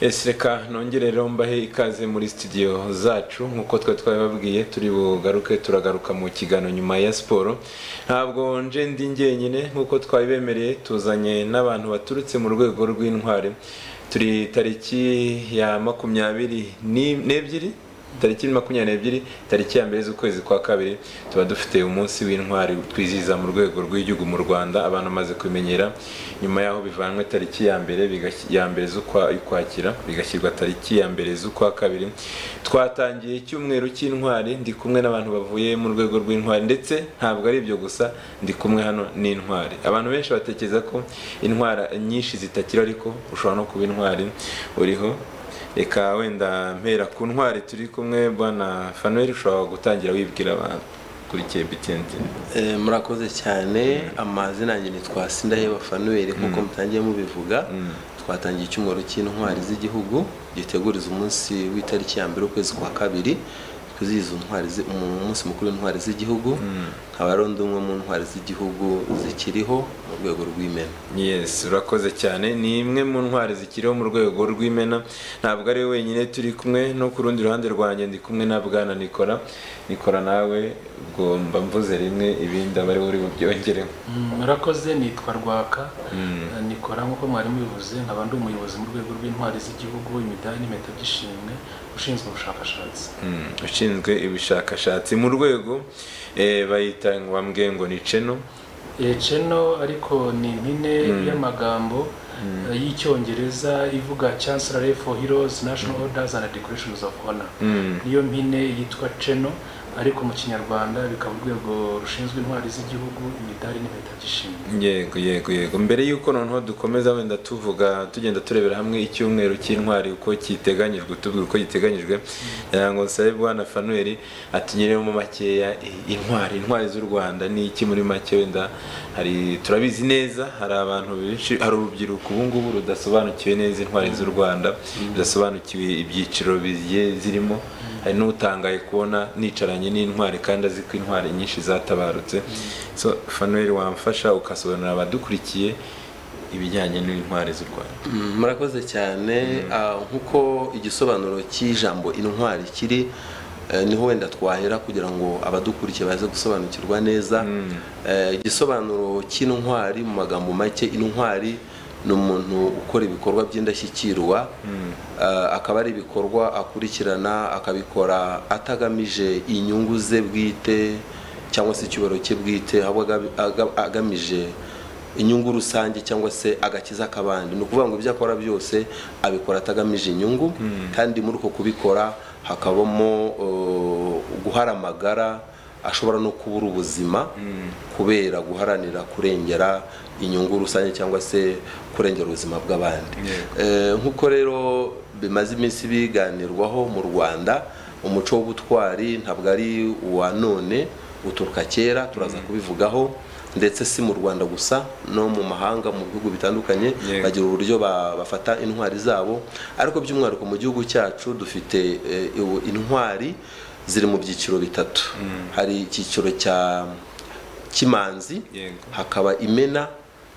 Reka nongere rero mbahe ikaze muri studio zacu nkuko twabibabwiye turi bugaruke turagaruka mu kigano nyuma ya siporo. Ntabwo nje ndi njyenyine nkuko twabibemereye, tuzanye n'abantu baturutse mu rwego rw'intwari. Turi tariki ya 22 tariki 22 tariki ya mbere z'ukwezi kwa kabiri tuba dufite umunsi w'intwari twiziza mu rwego rw'igihugu mu Rwanda. Abantu maze kumenyera nyuma yaho bivanwe tariki ya mbere z'ukwakira bigashyirwa tariki ya mbere z'ukwa kabiri. Twatangiye icyumweru cy'intwari ndi kumwe n'abantu bavuye mu rwego rw'intwari, ndetse ntabwo ari ibyo gusa, ndi kumwe hano n'intwari. Abantu benshi batekereza ko intwara nyinshi zitakira, ariko ushobora no kuba intwari uriho. Reka wenda mpera ku ntwari turi kumwe. Bwana Fanuel, ushobora gutangira wibwira abantu kuri KBTN? Murakoze cyane. Amazina yanjye nitwa Sindaheba Fanuel, nkuko mutangiye mubivuga. Twatangiye icyumweru cy'intwari z'igihugu giteguriza umunsi w'itariki ya mbere ukwezi kwa kabiri kuziza umunsi mukuru w'intwari z'igihugu. Abarundi umwe mu ntwari z'igihugu zikiriho mu rwego rw'Imena. Yes, urakoze cyane. Ni imwe mu ntwari zikiriho mu rwego rw'Imena. Ntabwo ari wenyine turi kumwe, no ku rundi ruhande rwanjye ndi kumwe na Bwana Nikora. Nawe ubwo mba mvuze rimwe, ibindi abari buri bubyongereho. Murakoze. Nitwa Rwaka Nikora, nkuko mwari mubivuze. Nkaba ndi umuyobozi mu rwego rw'intwari z'igihugu, imidari n'impeta by'ishimwe, ushinzwe ubushakashatsi. Ushinzwe ibishakashatsi mu rwego bayita ngo ni Cheno. Cheno ariko ni impine y'amagambo y'icyongereza ivuga Chancellor for Heroes, National Orders and Decorations of Honor. Niyo mpine yitwa Cheno, ariko mu Kinyarwanda bikaba urwego rushinzwe intwari z'igihugu, imidari n'impeta by'ishimwe. Yego. Mbere yuko noneho dukomeza wenda tugenda turebera hamwe icyumweru cy'intwari uko kiteganyijwe, tubwira uko giteganyijwe, ngo nsabe Bwana Fanuel atunyuremo makeya intwari z'u Rwanda ni iki muri make. Wenda turabizi neza, hari abantu benshi, hari urubyiruko ubu ngubu rudasobanukiwe neza intwari z'u Rwanda, rudasobanukiwe ibyiciro bigiye zirimo. Hari n'utangaye kubona nicaranye n'intwari kandi azi ko intwari nyinshi zatabarutse. So Fanuel, wamfasha ukasobanurira abadukurikiye ibijyanye n'intwari z'u Rwanda? Murakoze cyane. Nkuko igisobanuro cy'ijambo intwari kiri, niho wenda twahera kugira ngo abadukurikiye baze gusobanukirwa neza. Igisobanuro cy'intwari mu magambo make, intwari ni umuntu ukora ibikorwa by'indashyikirwa, akaba ari ibikorwa akurikirana, akabikora atagamije inyungu ze bwite cyangwa se icyubahiro cye bwite, ahubwo agamije inyungu rusange cyangwa se agakiza k'abandi. Ni ukuvuga ngo ibyo akora byose abikora atagamije inyungu, kandi muri uko kubikora hakabamo guhara amagara, ashobora no kubura ubuzima kubera guharanira kurengera inyungu rusange cyangwa se kurengera ubuzima bw'abandi. Nkuko rero bimaze iminsi biganirwaho mu Rwanda, umuco w'ubutwari ntabwo ari uwa none, uturuka kera. Turaza kubivugaho, ndetse si mu Rwanda gusa, no mu mahanga, mu bihugu bitandukanye bagira uburyo bafata intwari zabo. Ariko by'umwihariko mu gihugu cyacu dufite intwari ziri mu byiciro bitatu. Hari icyiciro cy'imanzi, hakaba imena,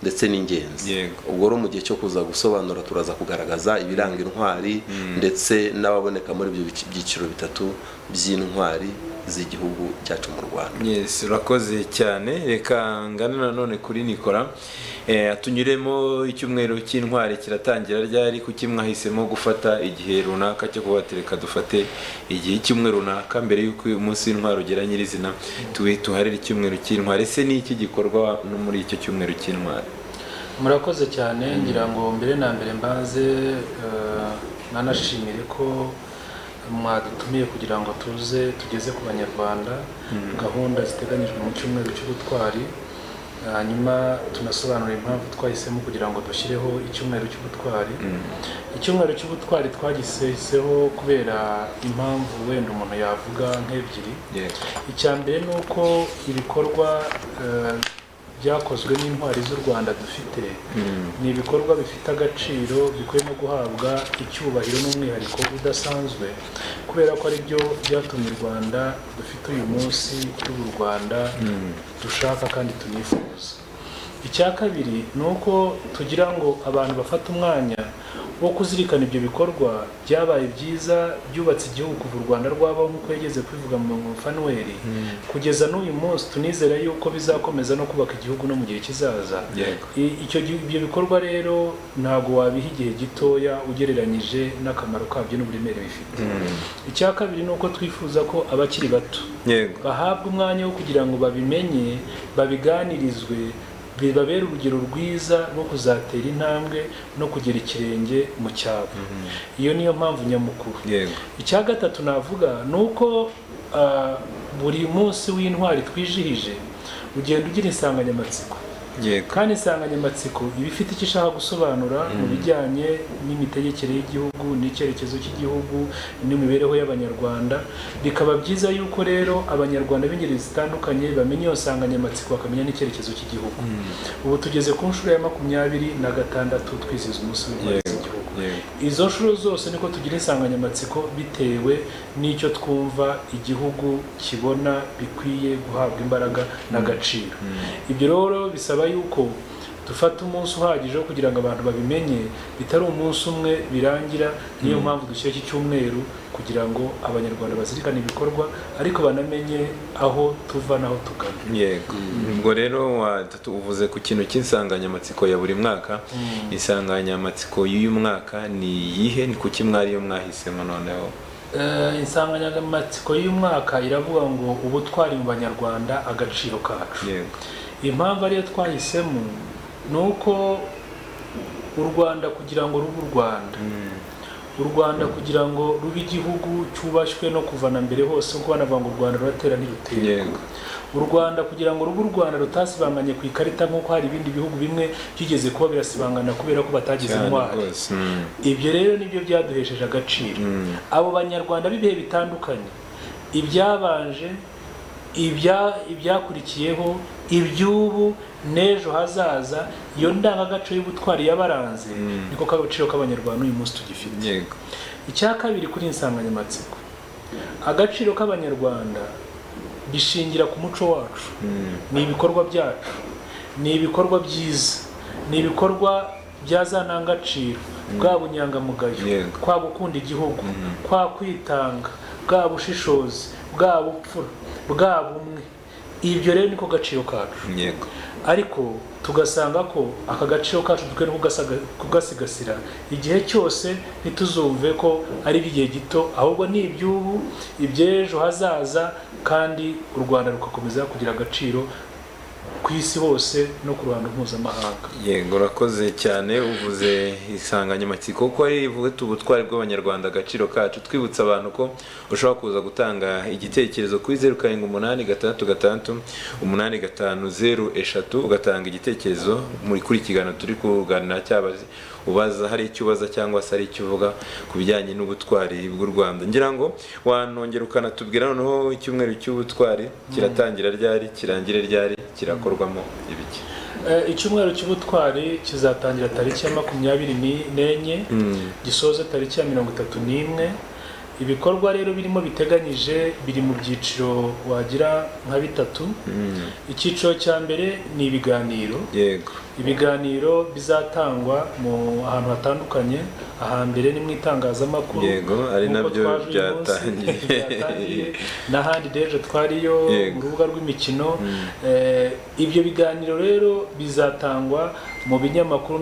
ndetse n'ingenzi. Ubwo rero mu gihe cyo kuza gusobanura turaza kugaragaza ibiranga intwari ndetse n'ababoneka muri ibyo byiciro bitatu by'intwari z'igihugu cyacu mu Rwanda. Yes, urakoze cyane. Reka ngane nanone kuri Nikora, atunyuremo icyumweru cy'intwari kiratangira ryari, kuki mwahisemo gufata igihe runaka cyo kubatereka dufate igihe cy'umweru runaka mbere y'uko uyu munsi w'intwari ugera nyirizina tuharire icyumweru cy'intwari? Ese ni iki gikorwa no muri icyo cyumweru cy'intwari? Murakoze cyane. Ngira ngo mbere na mbere mbaze nanashimire ko mwadutumiye kugira ngo tugeze ku Banyarwanda gahunda ziteganyijwe mu cyumweru cy'ubutwari. Hanyuma tunasobanura impamvu twahisemo kugira ngo dushyireho icyumweru cy'ubutwari. Icyumweru cy'ubutwari twagiseho kubera impamvu wenda umuntu yavuga nk'ebyiri. Icya mbere ni uko ibikorwa byakozwe n'intwari z'u Rwanda dufite ni ibikorwa bifite agaciro, bikwiye no guhabwa icyubahiro n'umwihariko udasanzwe, kubera ko ari byo byatumye u Rwanda dufite uyu munsi ruba u Rwanda dushaka kandi tunifuza. Icya kabiri ni uko tugira ngo abantu bafate umwanya wo kuzirikana ibyo bikorwa byabaye byiza byubatse igihugu kuva u Rwanda rwabaho nk'uko yageze kwivuga mu Fanuel kugeza n'uyu munsi tunizera yuko bizakomeza no kubaka igihugu no mu gihe kizaza. Ibyo bikorwa rero ntago wabiha igihe gitoya ugereranyije n'akamaro kabyo n'uburemere bifite. Icya kabiri ni uko twifuza ko abakiri bato bahabwa umwanya wo kugira ngo babimenye, babiganirizwe, bibabera urugero rwiza rwo kuzatera intambwe no kugera ikirenge mu cyabo. Iyo niyo mpamvu nyamukuru. Icya gatatu navuga ni uko buri munsi w'intwari twijihije ugenda ugira insanganyamatsiko, kandi insanganyamatsiko iba ifite icyo ishaka gusobanura mu bijyanye n'imitegekere y'igihugu n'icyerekezo cy'igihugu n'imibereho y'abanyarwanda. Bikaba byiza yuko rero abanyarwanda b'ingeri zitandukanye bamenya iyo nsanganyamatsiko bakamenya n'icyerekezo cy'igihugu. Ubu tugeze ku nshuro ya 26 twizihiza umunsi w'intwari z'igihugu. Izo nshuro zose niko tugira insanganyamatsiko bitewe n'icyo twumva igihugu kibona bikwiye guhabwa imbaraga n'agaciro. Ibyo rero bisaba yuko dufata umunsi uhagije wo kugira ngo abantu babimenye, bitari umunsi umwe birangira. Niyo mpamvu dushyira iki cyumweru kugira ngo abanyarwanda bazirikane ibikorwa ariko banamenye aho tuva naho tugana. Ubwo rero uvuze ku kintu cy'insanganyamatsiko ya buri mwaka. Insanganyamatsiko y'uyu mwaka ni iyihe? Ni kuki mwari yo mwahisemo noneho? Insanganyamatsiko y'uyu mwaka iravuga ngo ubutwari mu banyarwanda, agaciro kacu. Impamvu ariyo twahisemo ni uko u Rwanda kugira ngo rube u Rwanda, u Rwanda kugira ngo rube igihugu cyubashywe no kuvana mbere hose, kuko banavuga ngo u Rwanda ruratera ntirutera. U Rwanda kugira ngo rube u Rwanda rutasibanganye ku ikarita nk'uko hari ibindi bihugu bimwe byigeze kuba birasibangana kubera ko batagize intwari. Ibyo rero nibyo byaduhesheje agaciro. Abo banyarwanda b'ibihe bitandukanye, ibyabanje, ibyakurikiyeho, iby'ubu n'ejo hazaza, iyo ndangagaciro y'ubutwari yabaranze niko kagaciro k'abanyarwanda uyu munsi tugifite. Icya kabiri kuri insanganyamatsiko, agaciro k'abanyarwanda bishingira ku muco wacu, ni ibikorwa byacu, ni ibikorwa byiza, ni ibikorwa bya za ndangagaciro, bwa bunyangamugayo, kwa gukunda igihugu, kwa kwitanga, bwa bushishozi, bwa bupfura, bwa bumwe. Ibyo rero niko gaciro kacu. Ariko tugasanga ko aka gaciro kacu dukwiye kugasigasira igihe cyose, ntituzumve ko ari igihe gito, ahubwo ni iby'ubu, iby'ejo hazaza, kandi u Rwanda rugakomeza kugira agaciro ku isi hose no ku ruhando mpuzamahanga. Urakoze cyane. Uvuze insanganyamatsiko ko ari ivuga ubutwari bw'abanyarwanda, agaciro kacu. Twibutsa abantu ko ushobora kuza gutanga igitekerezo kuri 0786 ugatanga igitekerezo muri kuri kiganiro turi kuganira, cyabaze ubaza hari icyo ubaza cyangwa se hari icyo uvuga ku bijyanye n'ubutwari bw'u Rwanda. Ngira ngo wanongera ukanatubwira noneho icyumweru cy'ubutwari kiratangira ryari, kirangire ryari, kirakorwamo ibiki? Icyumweru cy'ubutwari kizatangira tariki ya 24 gisoze tariki ya 31. Ibikorwa rero birimo biteganyije biri mu byiciro wagira nka bitatu. Icyiciro cya mbere ni ibiganiro. Ibiganiro bizatangwa mu ahantu hatandukanye. Ahambere ni mu itangazamakuru, ari nabyo byatangiye n'ahandi deje twariyo mu rubuga rw'imikino. Ibyo biganiro rero bizatangwa mu binyamakuru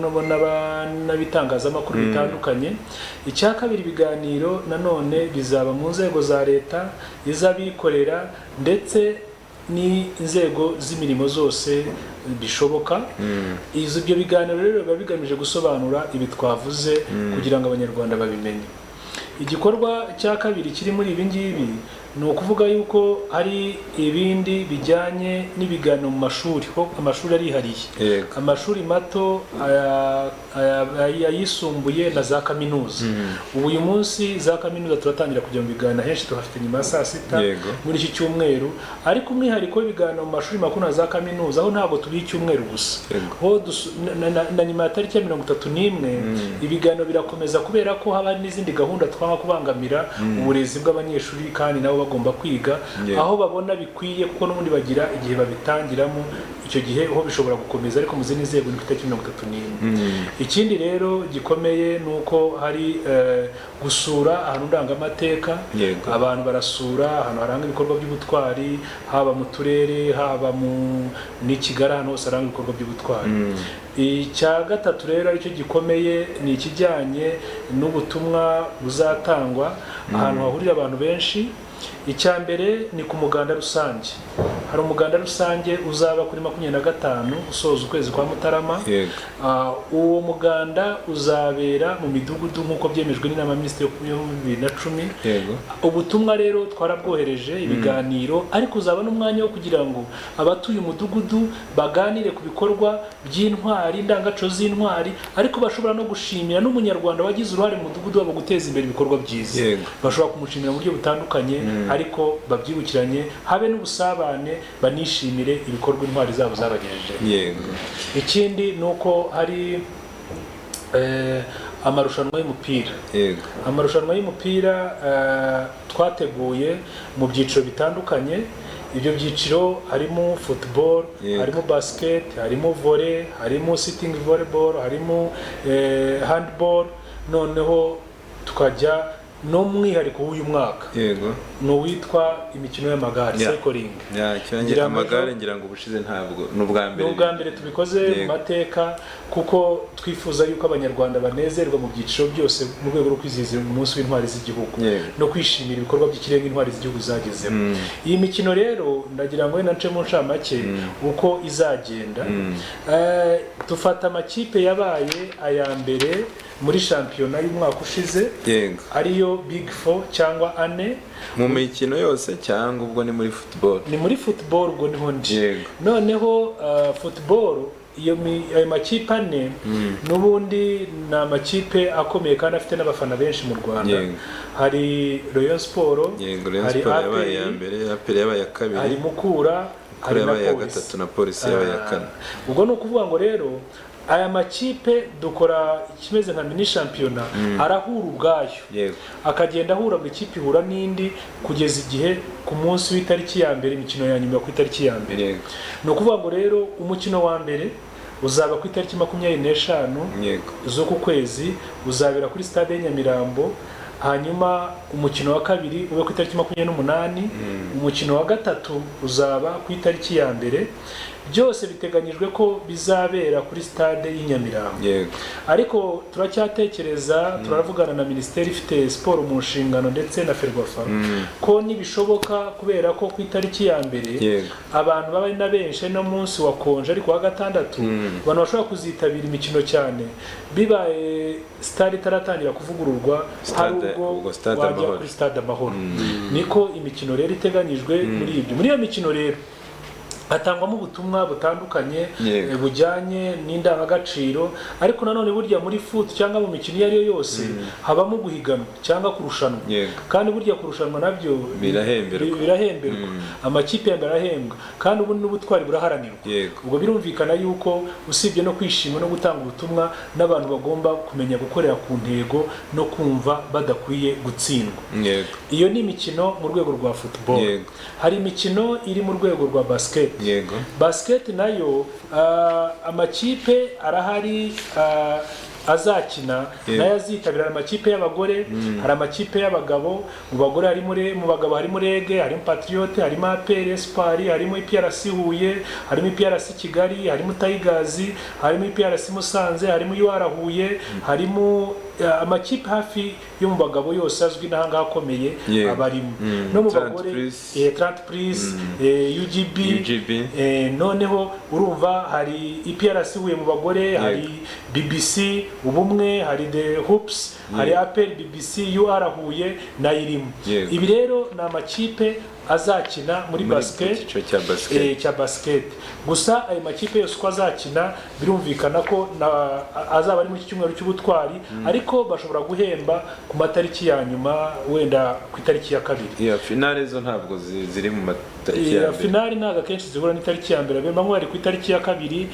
n'abitangazamakuru bitandukanye. Icya kabiri, ibiganiro nanone bizaba mu nzego za leta, iz'abikorera ndetse n'inzego z'imirimo zose bishoboka. Ibyo biganiro rero biba bigamije gusobanura ibi twavuze kugira ngo abanyarwanda babimenye. Igikorwa cya kabiri kiri muri ibi ngibi ni ukuvuga yuko hari ibindi bijyanye n'ibiganiro mu mashuri, ho amashuri arihariye, amashuri mato, ayisumbuye na za kaminuza. Ubu uyu munsi za kaminuza turatangira kujya mu biganiro henshi, tuhafite nyuma ya saa sita muri iki cyumweru. Ariko umwihariko w'ibiganiro mu mashuri makuru na za kaminuza aho ntabwo turi icyumweru gusa, ho na nyuma ya tariki ya 31 ibiganiro birakomeza, kubera ko haba n'izindi gahunda twanga kubangamira uburezi bw'abanyeshuri kandi nabo bagomba kwiga aho babona bikwiye, kuko n'ubundi bagira igihe babitangiramo, icyo gihe ho bishobora gukomeza, ariko mu zindi nzego ni ku itariki 31. Ikindi rero gikomeye ni uko hari gusura ahantu ndangamateka. Abantu barasura ahantu haranga ibikorwa by'ubutwari, haba mu turere, haba ni Kigali, ahantu hose haranga ibikorwa by'ubutwari. Icya gatatu rero aricyo gikomeye ni ikijyanye n'ubutumwa buzatangwa ahantu hahurira abantu benshi. Icya mbere ni ku muganda rusange. Hari umuganda rusange uzaba kuri 25 usoza ukwezi kwa Mutarama. Uwo muganda uzabera mu midugudu nk'uko byemejwe n'inama y'Aminisitiri yo 2010. Ubutumwa rero twarabwohereje ibiganiro, ariko uzaba n'umwanya wo kugira ngo abatuye umudugudu baganire ku bikorwa by'intwari, indangaco z'intwari, ariko bashobora no gushimira n'umunyarwanda wagize uruhare mu mudugudu wabo guteza imbere ibikorwa byiza. Bashobora kumushimira mu buryo butandukanye, ariko babyibukiranye, habe n'ubusabane, banishimire ibikorwa intwari zabo zabagejeje. Ikindi ni uko hari amarushanwa y'umupira. Amarushanwa y'umupira twateguye mu byiciro bitandukanye. Ibyo byiciro harimo football, harimo basket, harimo volley, harimo sitting volleyball, harimo handball, noneho tukajya no mwihariko w'uyu mwaka no witwa imikino y'amagare, cycling. Ngira amagare, ngira ngo ubushize ntabwo n'ubwa mbere tubikoze mu mateka, kuko twifuza yuko abanyarwanda banezerwa mu byiciro byose mu rwego rwo kwizihiza umunsi w'intwari z'igihugu no kwishimira ibikorwa by'ikirenga intwari z'igihugu zagezeho. Iyi mikino rero ndagira ngo nce mu ncamake uko izagenda. Dufata amakipe yabaye aya mbere muri shampiyona y'umwaka ushize, ariyo Big 4 cyangwa ane mu mikino yose, cyangwa ubwo ni muri football? Ni muri football, ubwo niho ndi. Noneho football ayo makipe ane n'ubundi ni amakipe akomeye kandi afite n'abafana benshi mu Rwanda. Hari Rayon Sport, hari APR yabaye ya kabiri, hari Mukura, hari ya gatatu na Polisi yabaye ya kane. Ubwo ni ukuvuga ngo rero aya makipe dukora ikimeze nka mini shampiyona, arahura ubwayo, akagenda ahura, buri kipe ihura n'indi kugeza igihe ku munsi w'itariki ya mbere, imikino ya nyuma ku itariki ya mbere. Ni ukuvuga ngo rero umukino wa mbere uzaba ku itariki 25 z'uku kwezi, uzabera kuri stade ya Nyamirambo. Hanyuma umukino wa kabiri ube ku itariki 28, umukino wa gatatu uzaba ku itariki ya mbere. Byose biteganyijwe ko bizabera kuri stade y'Inyamirambo. Ariko turacyatekereza, turavugana na Minisiteri ifite siporo mu nshingano ndetse na Ferwafa ko nibishoboka, kubera ko ku itariki ya mbere abantu baba na benshi no munsi wa konje, ariko wa gatandatu abantu bashobora kuzitabira imikino cyane, bibaye stade itaratangira kuvugururwa, hari ubwo wajya kuri stade Amahoro. Niko imikino rero iteganyijwe muri ibyo. Muri iyo mikino rero hatangwamo ubutumwa butandukanye bujyanye n'indangagaciro, ariko nanone burya muri foot cyangwa mu mikino iyo ari yo yose habamo guhiganwa cyangwa kurushanwa. Kandi burya kurushanwa nabyo birahemberwa, amakipe arahembwa, kandi ubu n'ubutwari buraharanirwa. Ubwo birumvikana yuko usibye no kwishima no gutanga ubutumwa, n'abantu bagomba kumenya gukorera ku ntego no kumva badakwiye gutsindwa. Iyo ni imikino mu rwego rwa football. Hari imikino iri mu rwego rwa basket. Basket nayo amakipe arahari azakina, nayo azitabira. Amakipe y'abagore, hari amakipe y'abagabo. Mu bagore mu bagabo harimo Rege, harimo Patriote, harimo APR Espoir, harimo IPRC Huye, harimo IPRC Kigali, harimo Tigers, harimo IPRC Musanze, harimo UR Huye, harimo amakipe hafi yo mu bagabo yose azwi n'ahanga akomeye abarimo. No mu bagore 30 UGB. Noneho urumva hari IPRC Huye mu bagore, hari BBC Ubumwe, hari The Hoops, hari APR BBC UR Huye na irimo. Ibi rero na amakipe azakina muri basket cya basket. Gusa ayo makipe yose uko azakina birumvikana ko azaba ari mu cyumweru cy'ubutwari, ariko ariko bashobora guhemba ku matariki ya nyuma wenda ku itariki ya kabiri. Finale zo ntabwo ziri mu matariki ya mbere. Finale ntabwo akenshi zihura n'itariki ya mbere, bamwe bari ku itariki ya kabiri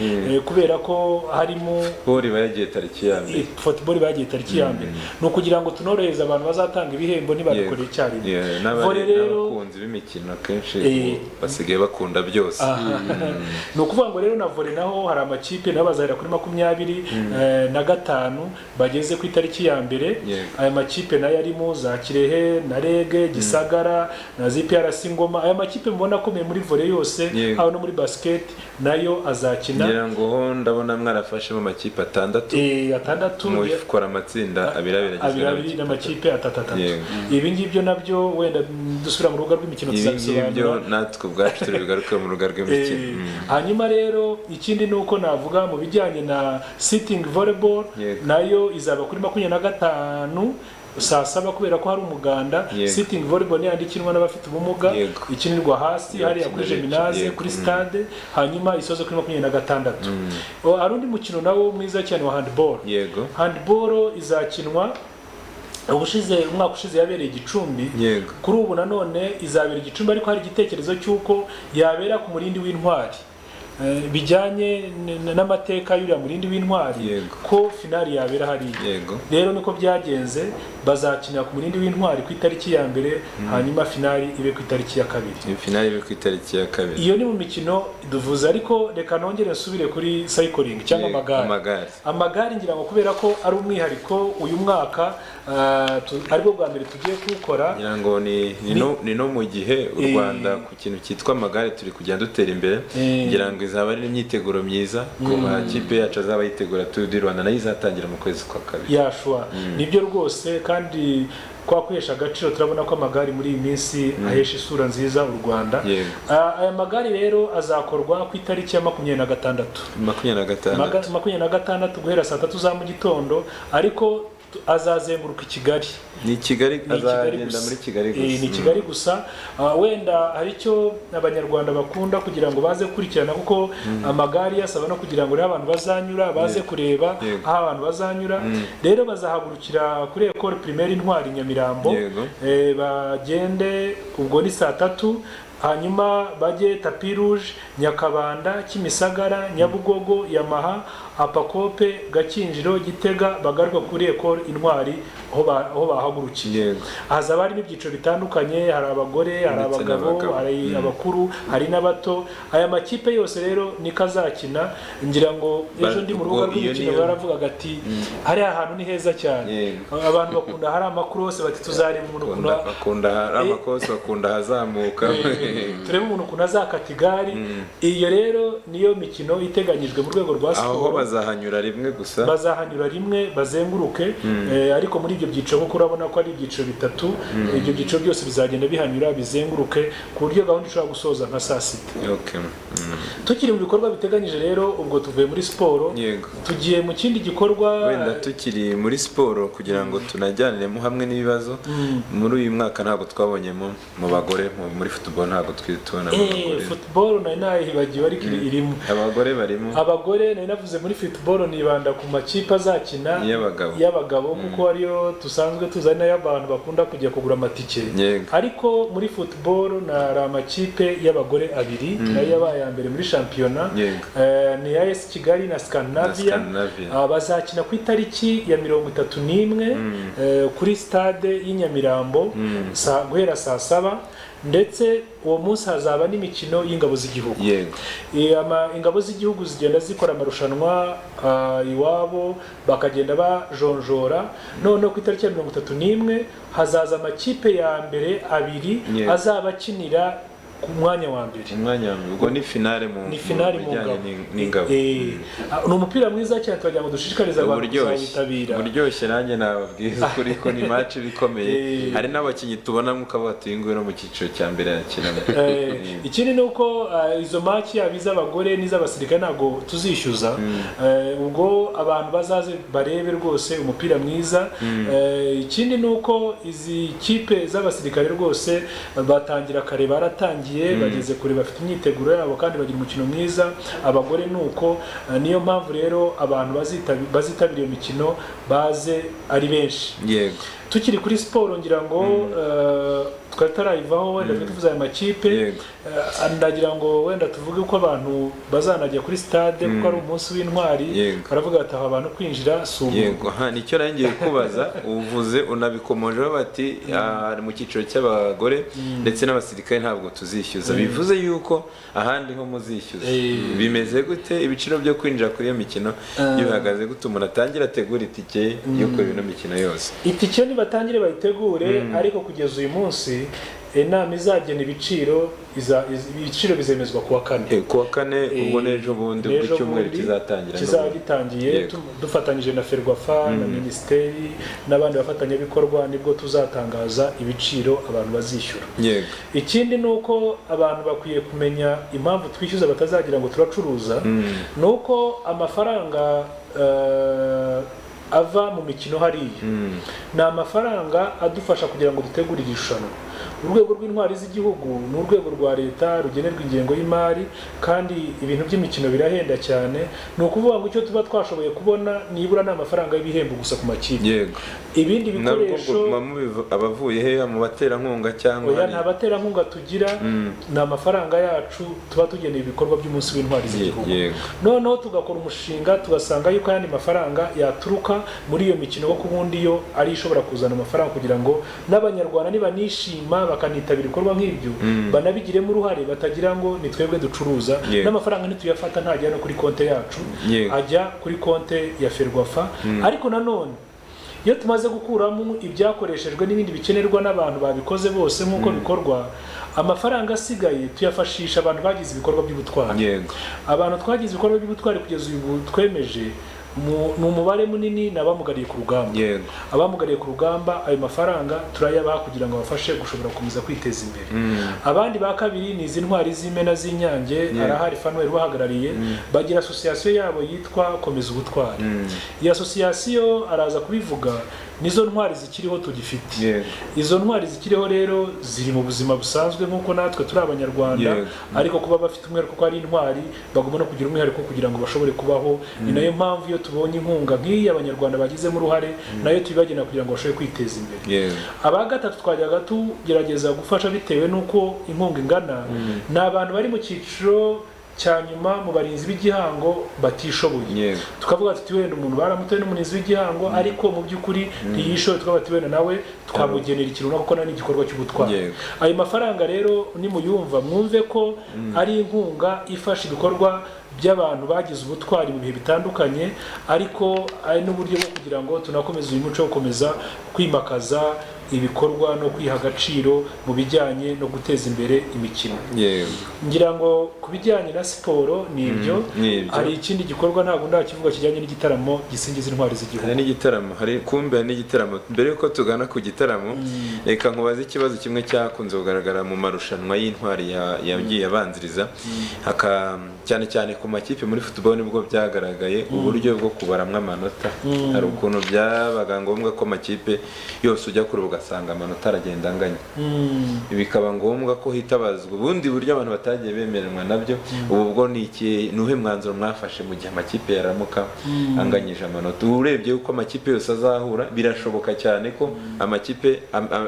kubera ko harimo football bagiye tariki ya mbere. Football bagiye tariki ya mbere no kugira ngo tunorohereze abantu bazatanga ibihembo nibabikorera icyarimwe. N'abakunzi b'imikino kenshi basigaye bakunda byose. No kuvuga ngo rero na volley naho hari amakipe nabo bazahera kuri 25 bageze ku itariki ya mbere. Aya makipe nayo arimo za Kirehe na Rege, Gisagara na ZPRC Ngoma. Aya makipe mubona akomeye muri volley yose aho no muri basket nayo azakina. Ngira ngo ndabona mwarafashemo amakipe 6 mu ikora amatsinda abiri n'amakipe 3. Ibi ngibyo nabyo wenda dusubira mu rubuga rw'imikino tuzabisobanura. Ibyo natwe ubwacu tubigaruka mu rubuga rw'imikino. Hanyuma rero ikindi nuko navuga mu bijyanye na sitting volleyball nayo izaba kuri 25 saa 7 kubera ko hari umuganda. Sitting volleyball ni yandikinwa n'abafite ubumuga, ikinirwa hasi hariya kuri Geminaze kuri stade, hanyuma isoze kuri 26. Hari undi mukino nawo mwiza cyane wa handball. Handball izakinwa umwaka ushize yabereye Gicumbi. Kuri ubu nanone izabera Gicumbi, ariko hari igitekerezo cy'uko yabera ku Murindi w'Intwari bijyanye n'amateka y'uriya Murindi w'Intwari ko finali yabera hariya. Rero niko byagenze, bazakinira ku Murindi w'Intwari ku itariki ya mbere, hanyuma finali ibe ku itariki ya kabiri. Iyo ni mu mikino duvuze, ariko reka nongere nsubire kuri cycling cyangwa amagare. Ngira ngo kubera ko ari umwihariko uyu mwaka aribwo bwa mbere tugiye kuwukora. Ngira ngo ni no mu gihe u Rwanda ku kintu cyitwa amagare turi kugenda dutera imbere. Ngira ngo izaba ari imyiteguro myiza ku makipe yacu azaba yitegura Tour du Rwanda, nayo izatangira mu kwezi kwa kabiri. Yashwa nibyo rwose, kandi kwa kwihesha agaciro turabona ko amagare muri iyi minsi ahesha isura nziza u Rwanda. Aya magare rero azakorwa ku itariki ya 26 guhera saa 3 za mu gitondo, ariko azazenguruka Kigali. Ni Kigali, azagenda muri Kigali gusa. Ni Kigali gusa. Wenda hari icyo abanyarwanda bakunda kugira ngo baze kurikirana, kuko amagare yasaba no kugira ngo abantu bazanyura baze kureba aho abantu bazanyura. Rero bazahagurukira kuri Ecole Primaire Intwari Nyamirambo, bagende ubwo ni saa 3, hanyuma bajye Tapi Rouge, Nyakabanda, Kimisagara, Nyabugogo, Yamaha, Apakope, Gakinjiro, Gitega, bagaruka kuri Ecole Intwari aho bahagurukiye. Hazaba hari n'ibyiciro bitandukanye, hari abagore, hari abagabo, hari abakuru, hari n'abato. Aya makipe yose rero niko azakina. Ngira ngo ejo ndi mu rubuga rw'imikino baravugaga ati hari ahantu ni heza cyane. Abantu bakunda hari amakurose, bati tuzareba umuntu bakunda hari amakurose, bakunda hazamuka. Turebe umuntu kuna zakata igare. Iyo rero niyo mikino iteganyijwe mu rwego rwa siporo. Aho bazahanyura rimwe gusa, bazahanyura rimwe bazenguruke. Ariko muri ibyo byiciro kuko urabona ko ari ibyiciro 3, ibyo byiciro byose bizagenda bihanyura bizenguruke ku buryo gahunda ishobora gusoza nka saa 6. Tukiri mu bikorwa biteganyije rero, ubwo tuvuye muri siporo tugiye mu kindi gikorwa. Wenda tukiri muri siporo kugira ngo tunajyaniremo hamwe n'ibibazo. Muri uyu mwaka ntabwo twabonyemo mu bagore muri football, ntabwo twitubona mu bagore. Football nayo hibagiwe ariko irimo. Abagore barimo. Abagore nayo navuze muri football nibanda ku makipe azakina y'abagabo kuko ariyo tusanzwe tuzana y'abantu bakunda kujya kugura amatike. Ariko muri football na amakipe y'abagore abiri nayo yabaye mbere muri shampiyona, ni AS Kigali na Scandinavia. Bazakina ku itariki ya 31 kuri stade y'Inyamirambo guhera saa 7, ndetse uwo munsi hazaba n'imikino y'ingabo z'igihugu. Ingabo z'igihugu zigenda zikora amarushanwa iwabo, bakagenda bajonjora. None ku itariki ya 31 hazaza amakipe ya mbere abiri azaba akinira ku mwanya wa mbere. Ubwo ni finale mu n'ingabo. Ni umupira mwiza cyane, twagira ngo dushishikarize abantu kuzawitabira. Buryoshye, nanjye nababwiza kuri ko ni match bikomeye. Hari n'abakinyi tubona nk'uko batuyinguye no mu cyiciro cya mbere yakinamo. Ikindi ni uko izo match y'abagore n'iz'abasirikare ntabwo tuzishyuza. Ubwo abantu bazaze barebe rwose umupira mwiza. Ikindi ni uko izi kipe z'abasirikare rwose batangira kare, baratangiye baratangiye bageze kure bafite imyiteguro yabo kandi bagira umukino mwiza. Abagore nuko niyo mpamvu rero abantu bazitabira iyo mikino baze ari benshi. Yego. Tukiri kuri siporo ngira ngo twari tarayivaho wenda tuvuze aya makipe, ndagira ngo wenda tuvuge ko abantu bazanajya kuri stade kuko ari umunsi w'intwari, baravuga ati aho abantu kwinjira si ubu. Yego, nicyo narangiye kubaza, uvuze unabikomojeho bati ari mu cyiciro cy'abagore ndetse n'abasirikare ntabwo tuzishyuza, bivuze yuko ahandi ho muzishyuza. Bimeze gute ibiciro byo kwinjira kuri iyo mikino, bihagaze gute umuntu atangira ategura itike yo kuri ino mikino yose? Itike nibatangire bayitegure, ariko kugeza uyu munsi inama izagena ibiciro bizemezwa kuwa kane. Kuwa kane ubwo n'ejo bundi buri cyumweru kizatangira. Kizagitangiye dufatanyije na Ferwafa na Minisiteri n'abandi bafatanyabikorwa, nibwo tuzatangaza ibiciro abantu bazishyura. Ikindi nuko abantu bakwiye kumenya impamvu twishyuza batazagira ngo turacuruza, nuko amafaranga ava mu mikino hariya ni amafaranga adufasha kugira ngo dutegure irushanwa. Urwego rw'intwari z'igihugu ni urwego rwa leta rugenerwa ingengo y'imari, kandi ibintu by'imikino birahenda cyane. Ni ukuvuga ngo icyo tuba twashoboye kubona nibura ni amafaranga y'ibihembo gusa ku makipe. Ibindi bikoresho abavuye he mu baterankunga cyangwa nta baterankunga tugira, ni amafaranga yacu tuba tugeneye ibikorwa by'umunsi w'intwari z'igihugu. Noneho tugakora umushinga tugasanga yuko ayandi mafaranga yaturuka muri iyo mikino, kuko ubundi yo ari ishobora kuzana amafaranga kugira ngo n'abanyarwanda nibanishima bakanitabira ibikorwa nk'ibyo banabigiremo uruhare, batagira ngo ni twebwe ducuruza. N'amafaranga ntituyafata ntajya no kuri konte yacu, ajya kuri konte ya Ferwafa. Ariko nanone iyo tumaze gukuramo ibyakoreshejwe n'ibindi bikenerwa n'abantu babikoze bose nk'uko bikorwa, amafaranga asigaye tuyafashisha abantu bagize ibikorwa by'ubutwari. Abantu twagize ibikorwa by'ubutwari kugeza ubu twemeje ni umubare munini n'abamugariye ku rugamba. Abamugariye ku rugamba ayo mafaranga turayabaha kugira ngo bafashe gushobora gukomeza kwiteza imbere. Abandi ba kabiri ni izi ntwari z'Imena z'Inyange, arahari Fanuel bahagarariye, bagira association yabo yitwa Komeza Ubutwari. Iyi association araza kubivuga, nizo ntwari zikiriho tugifite. Izo ntwari zikiriho rero ziri mu buzima busanzwe nk'uko natwe turi abanyarwanda, ariko kuba bafite umwihariko kuko ari intwari bagomba no kugira umwihariko kugira ngo bashobore kubaho. Ni nayo mpamvu iyo tubonye inkunga nk'iyi abanyarwanda bagizemo uruhare nayo tuyibagena kugira ngo bashobore kwiteza imbere. Aba gatatu twajyaga tugerageza gufasha bitewe n'uko inkunga ingana, ni abantu bari mu cyiciro cya nyuma mu barinzi b'igihango batishoboye. Tukavuga ati wenda umuntu baramutoye n'umurinzi w'igihango, ariko mu by'ukuri ntiyishoboye, tukavuga ati wenda nawe twamugenera ikintu kuko nani igikorwa cy'ubutwari. Ayo mafaranga rero nimuyumva mwumve ko ari inkunga ifasha ibikorwa by'abantu bagize ubutwari mu bihe bitandukanye, ariko ari n'uburyo bwo kugira ngo tunakomeze uyu muco wo gukomeza kwimakaza ibikorwa no kwiha agaciro mu bijyanye no guteza imbere imikino. Ngira ngo ku bijyanye na siporo ni ibyo. Hari ikindi gikorwa ntabwo ndakivuga kijyanye n'igitaramo gisingiza intwari z'igihugu. Hari n'igitaramo, hari kumbe n'igitaramo. Mbere yuko tugana ku gitaramo, reka nkubaze ikibazo kimwe cyakunze kugaragara mu marushanwa y'intwari yagiye abanziriza, cyane cyane ku makipe muri football nibwo byagaragaye uburyo bwo kubaramwa amanota. Hari ukuntu byabaga ngombwa ko makipe yose ujya kuri ugasanga amanota aragenda anganya, bikaba ngombwa ko hitabazwa ubundi buryo abantu batagiye bemererwa nabyo. Ubu bwo ni nuhe mwanzuro mwafashe mu gihe amakipe yaramuka anganyije amanota? Urebye uko amakipe yose azahura, birashoboka cyane ko amakipe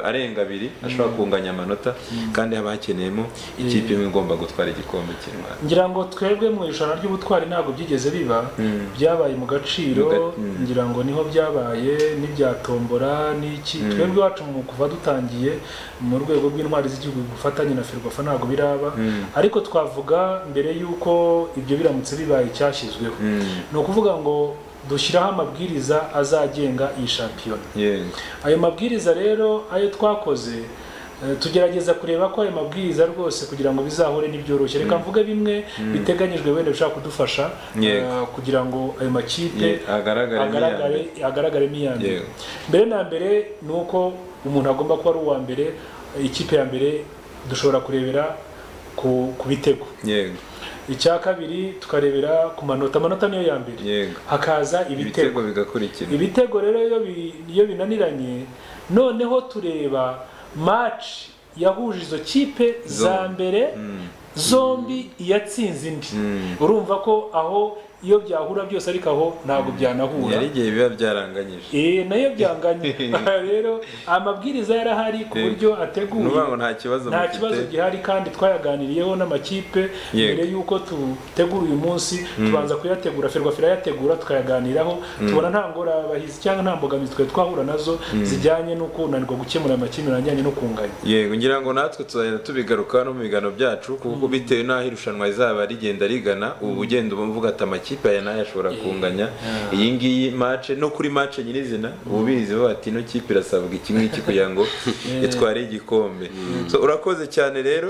arenga abiri ashobora kunganya amanota, kandi haba hakeneyemo ikipe imwe igomba gutwara igikombe cy'intwari. Ngira ngo twebwe mu irushanwa ry'ubutwari ntabwo byigeze biba, byabaye mu Gaciro. Ngira ngo niho byabaye n'ibyatombora n'iki. Twebwe wacu mu kuva dutangiye mu rwego rw'intwari z'igihugu gufatanya na Ferwafa ntabwo biraba, ariko twavuga mbere yuko ibyo biramutse bibaye cyashyizweho, ni ukuvuga ngo dushyiraho amabwiriza azagenga iyi shampiyona. Ayo mabwiriza rero ayo twakoze, tugerageza kureba ko ayo mabwiriza rwose kugira ngo bizahure n'ibyoroshye. Reka mvuge bimwe biteganyijwe wenda bishaka kudufasha kugira ngo ayo makipe agaragaremo iya mbere. Mbere na mbere ni uko umuntu agomba kuba ari uwa mbere. Ikipe ya mbere dushobora kurebera ku bitego. Icya kabiri tukarebera ku manota. Amanota niyo ya mbere, hakaza ibitego bigakurikira. Ibitego rero iyo binaniranye, noneho tureba match yahuje izo kipe za mbere zombi yatsinze indi urumva ko aho iyo byahura byose ariko aho ntabwo byanahura yari igihe biba byaranganyije nayo byanganye rero amabwiriza yarahari ku buryo ateguye ngo nta kibazo gihari kandi twayaganiriyeho n'amakipe mbere y'uko tutegura uyu munsi tubanza kuyategura Ferwafa yategura tukayaganiraho tubona nta ngorabahizi cyangwa nta mbogamizi twe twahura nazo zijyanye no kunanirwa gukemura amakimbirane ajyanye no kunganya yego ngira ngo natwe tuzagenda tubigaruka no mu biganiro byacu kuko bitewe n'aho irushanwa rizaba rigenda rigana ubu ugenda uvuga ati amakipe aya nayo ashobora kunganya iyi ngiyi match no kuri match nyirizina ubizi bo ati no kipe irasabwa iki ngiki kugira ngo itware igikombe so urakoze cyane rero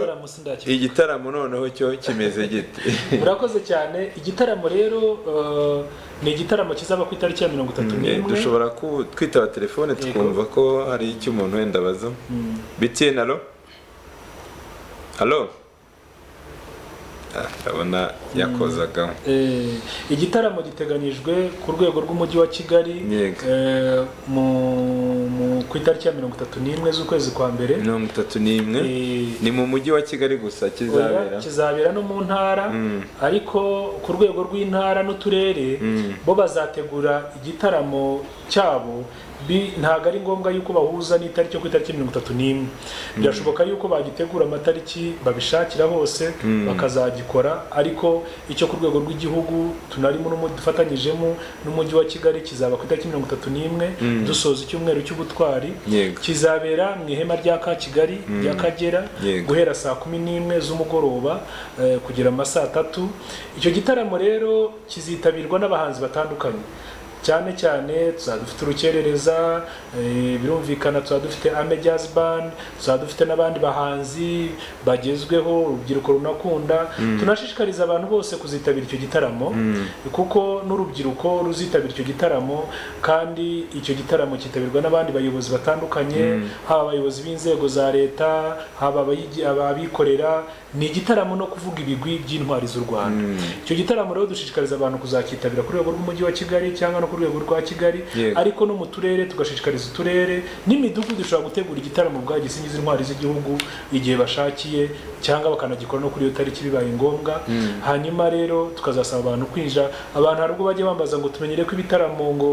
igitaramo noneho cyo kimeze gite urakoze cyane igitaramo rero ni igitaramo kizaba ku itariki ya 31 dushobora kwitaba telefone tukumva ko hari icyo umuntu wenda baza BTN Allo abona yakozaga igitaramo giteganyijwe ku rwego rw'umujyi wa Kigali ku itariki ya 31 z'ukwezi kwa mbere 31 ni mu mujyi wa Kigali gusa kizabera no mu ntara ariko ku rwego rw'intara n'uturere bo bazategura igitaramo cyabo ntago ari ngombwa yuko bahuza n'itariki yo ku itariki 31 birashoboka yuko bagitegura amatariki babishakira hose bakazagikora ariko icyo ku rwego rw'igihugu tunarimo dufatanyijemo n'umujyi wa Kigali kizaba ku itariki 31 dusoza icyumweru cy'ubutwari kizabera mu ihema rya Kigali rya Kagera guhera saa 11 z'umugoroba kugera mu saa 3 icyo gitaramo rero kizitabirwa n'abahanzi batandukanye cyane cyane tuzadufite urukerereza birumvikana tuzadufite Ame Jazz Band tuzadufite n'abandi bahanzi bagezweho urubyiruko runakunda tunashishikariza abantu bose kuzitabira icyo gitaramo kuko n'urubyiruko ruzitabira icyo gitaramo kandi icyo gitaramo kitabirwa n'abandi bayobozi batandukanye haba abayobozi b'inzego za leta haba ababikorera ni igitaramo no kuvuga ibigwi by'intwari z'u Rwanda icyo gitaramo rero dushishikariza abantu kuzakitabira ku rwego rw'umujyi wa Kigali cyangwa no ku rwego rwa Kigali ariko no mu turere tugashishikariza uturere n'imidugudu dushobora gutegura igitaramo bwa gisingiza intwari z'igihugu igihe bashakiye cyangwa bakanagikora no kuri iyo tariki bibaye ngombwa hanyuma rero tukazasaba abantu kwinjira abantu hari ubwo bajye bambaza ngo tumenyere ko ibitaramo ngo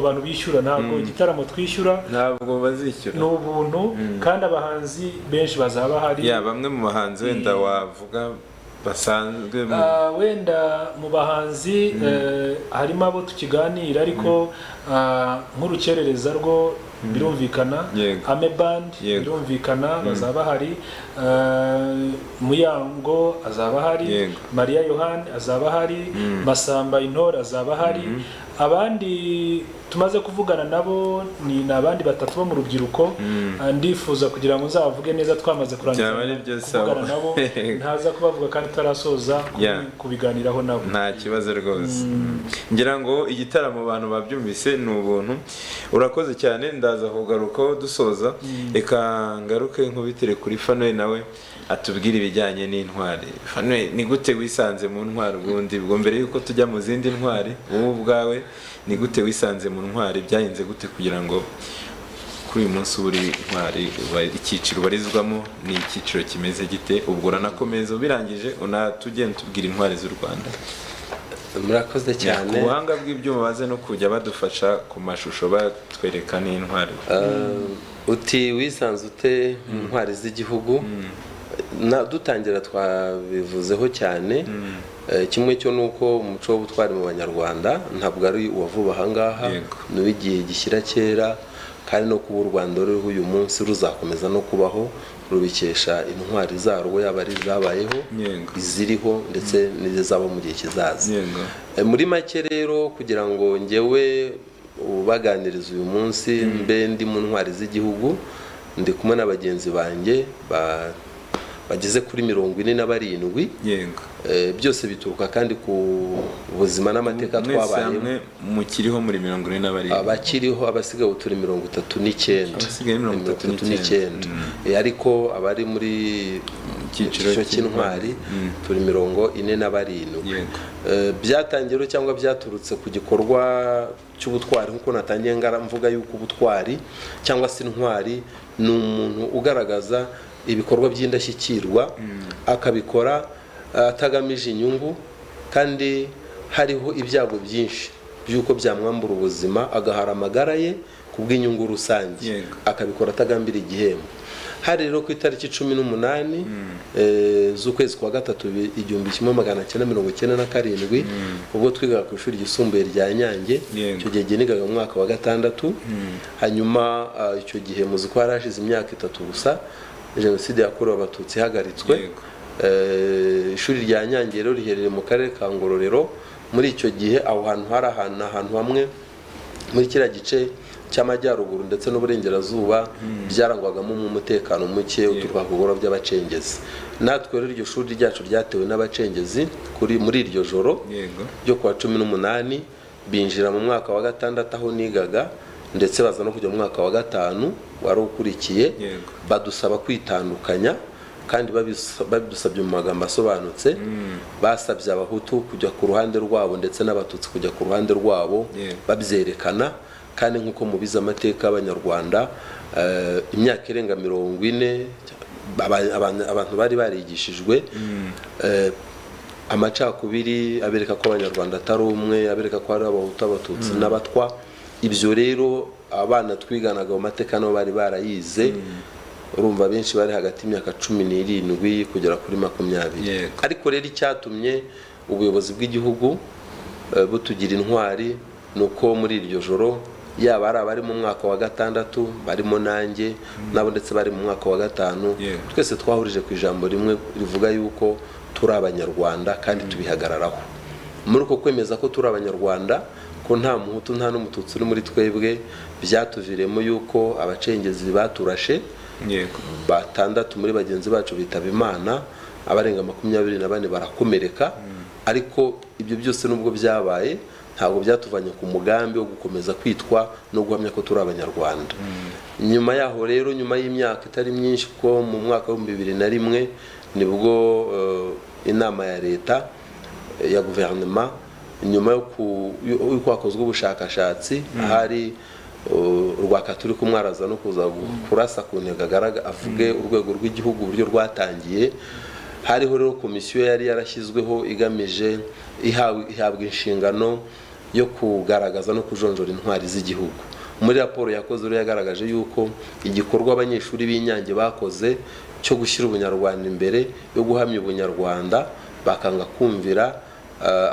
abantu bishyura ntabwo igitaramo twishyura ntabwo bazishyura ni ubuntu kandi abahanzi benshi bazaba hari bamwe mu bahanzi wenda wavuga basanzwe wenda mu bahanzi harimo abo tukiganira ariko nk'urukerereza rwo birumvikana Ame Band birumvikana bazaba hari Muyango azaba hari Maria Yohani azaba hari Masamba Intore azaba hari abandi tumaze kuvugana nabo ni abandi batatu bo mu rubyiruko ndifuza kugira ngo nzavuge neza twamaze kurangiza kuvugana nabo ntaza kubavuga kandi tarasoza kubiganiraho nabo nta kibazo rwose ngira ngo igitaramo abantu babyumvise ni ubuntu urakoze cyane ndaza kugarukaho dusoza reka ngaruke nkubitire kuri Fanuel nawe atubwira ibijyanye n'intwari Fanuel ni gute wisanze mu ntwari ubundi bwo mbere yuko tujya mu zindi ntwari wowe ubwawe ni gute wisanze mu ntwari byahinze gute kugira ngo kuri uyu munsi uri ntwari icyiciro barizwamo ni icyiciro kimeze gite ubwo uranakomeza ubirangije unatugenda tubwira intwari z'u Rwanda murakoze cyane ku buhanga bw'ibyuma baze no kujya badufasha ku mashusho batwereka n'intwari uti wisanze ute mu ntwari z'igihugu dutangira twabivuzeho cyane kimwe cyo nuko umuco w'ubutwari mu banyarwanda ntabwo ari uwa vuba ahangaha ni uw'igihe gishyira kera kandi no kuba u Rwanda ruriho uyu munsi ruzakomeza no kubaho rubikesha intwari zarwo yaba ari zabayeho iziriho ndetse n'izizaba mu gihe kizaza muri make rero kugira ngo njyewe ubaganiriza uyu munsi mbe ndi mu ntwari z'igihugu ndi kumwe n'abagenzi banjye bageze kuri 47 byose bituruka kandi ku buzima n'amateka twabayemo mukiriho muri 47 abakiriho abasigaye turi 39 ariko abari muri cyiciro cy'intwari turi 47. Byatangiro cyangwa byaturutse ku gikorwa cy'ubutwari nkuko natangiye mvuga yuko ubutwari cyangwa se intwari ni umuntu ugaragaza ibikorwa by'indashyikirwa akabikora atagamije inyungu kandi hariho ibyago byinshi byuko byamwambura ubuzima agahara amagara ye kubw'inyungu rusange akabikora atagambira igihembo. Hari rero ku itariki 18 z'ukwezi kwa gatatu 1997 ubwo twigaga ku ishuri ryisumbuye rya Nyange, icyo gihe nigaga mu mwaka wa gatandatu. Hanyuma icyo gihe muzi ko harashize imyaka 3 gusa jenoside yakorewe abatutsi ihagaritswe. Ishuri rya Nyange rero riherereye mu karere ka Ngororero. Muri icyo gihe aho hantu hari ahantu hamwe muri kiriya gice cy'amajyaruguru ndetse n'uburengerazuba byarangwagamo umutekano muke uturuka ku bigoro by'abacengezi. Natwe rero iryo shuri ryacu ryatewe n'abacengezi muri iryo joro ryo kwa 18 binjira mu mwaka wa gatandatu aho nigaga ndetse baza no kujya mu mwaka wa gatanu wari ukurikiye. Badusaba kwitandukanya kandi babidusabye mu magambo asobanutse. Basabye abahutu kujya ku ruhande rwabo ndetse n'abatutsi kujya ku ruhande rwabo babyerekana. Kandi nkuko mubiza amateka y'Abanyarwanda imyaka irenga 40 abantu bari barigishijwe amacakubiri abereka ko Abanyarwanda atari umwe, abereka ko ari abahutu, abatutsi n'abatwa. Ibyo rero abana twiganaga mu mateka no bari barayize. Urumva benshi bari hagati y'imyaka 17 kugera kuri 20. Ariko rero icyatumye ubuyobozi bw'igihugu butugira intwari nuko muri iryo joro yaba ari abari mu mwaka wa gatandatu barimo nanjye nabo ndetse bari mu mwaka wa gatanu twese twahurije ku ijambo rimwe rivuga yuko turi Abanyarwanda kandi tubihagararaho. Muri uko kwemeza ko turi Abanyarwanda ko nta muhutu nta n'umututsi uri muri twebwe byatuviremo yuko abacengezi baturashe batandatu muri bagenzi bacu bitaba Imana, abarenga 24 barakomereka. Ariko ibyo byose nubwo byabaye ntabwo byatuvanye ku mugambi wo gukomeza kwitwa no guhamya ko turi Abanyarwanda. Nyuma yaho rero nyuma y'imyaka itari myinshi ko mu mwaka wa 2001 nibwo inama ya leta ya guverinoma nyuma yo kwakozwe ubushakashatsi hari Rwakaturi kumwaraza no kuza kurasa ku ntego avuge urwego rw'igihugu uburyo rwatangiye. Hariho rero komisiyo yari yarashyizweho igamije ihabwa inshingano yo kugaragaza no kujonjora intwari z'igihugu. Muri raporo yakoze rero yagaragaje yuko igikorwa abanyeshuri b'Inyange bakoze cyo gushyira ubunyarwanda imbere yo guhamya ubunyarwanda bakanga kumvira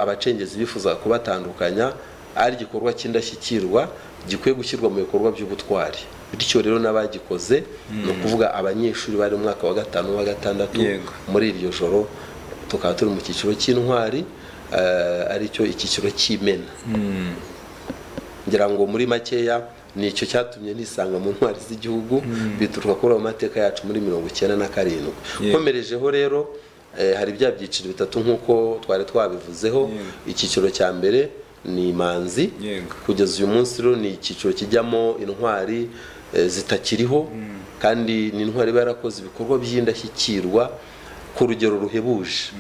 abacengezi bifuza kubatandukanya ari igikorwa cy'indashyikirwa gikwiye gushyirwa mu bikorwa by'ubutwari. Bityo rero n'abagikoze no kuvuga abanyeshuri bari mu mwaka wa gatanu wa gatandatu muri iryo joro tukaba turi mu cyiciro cy'intwari aricyo icyiciro cy'imena. Ngira ngo muri makeya nicyo cyatumye nisanga mu ntwari z'igihugu bituruka kuri amateka yacu muri 1997. Komerejeho rero hari bya byiciro bitatu nkuko twari twabivuzeho. Icyiciro cya mbere ni imanzi kugeza uyu munsi rero ni icyiciro kijyamo intwari zitakiriho kandi ni intwari barakoze ibikorwa by'indashyikirwa ku rugero ruhebuje.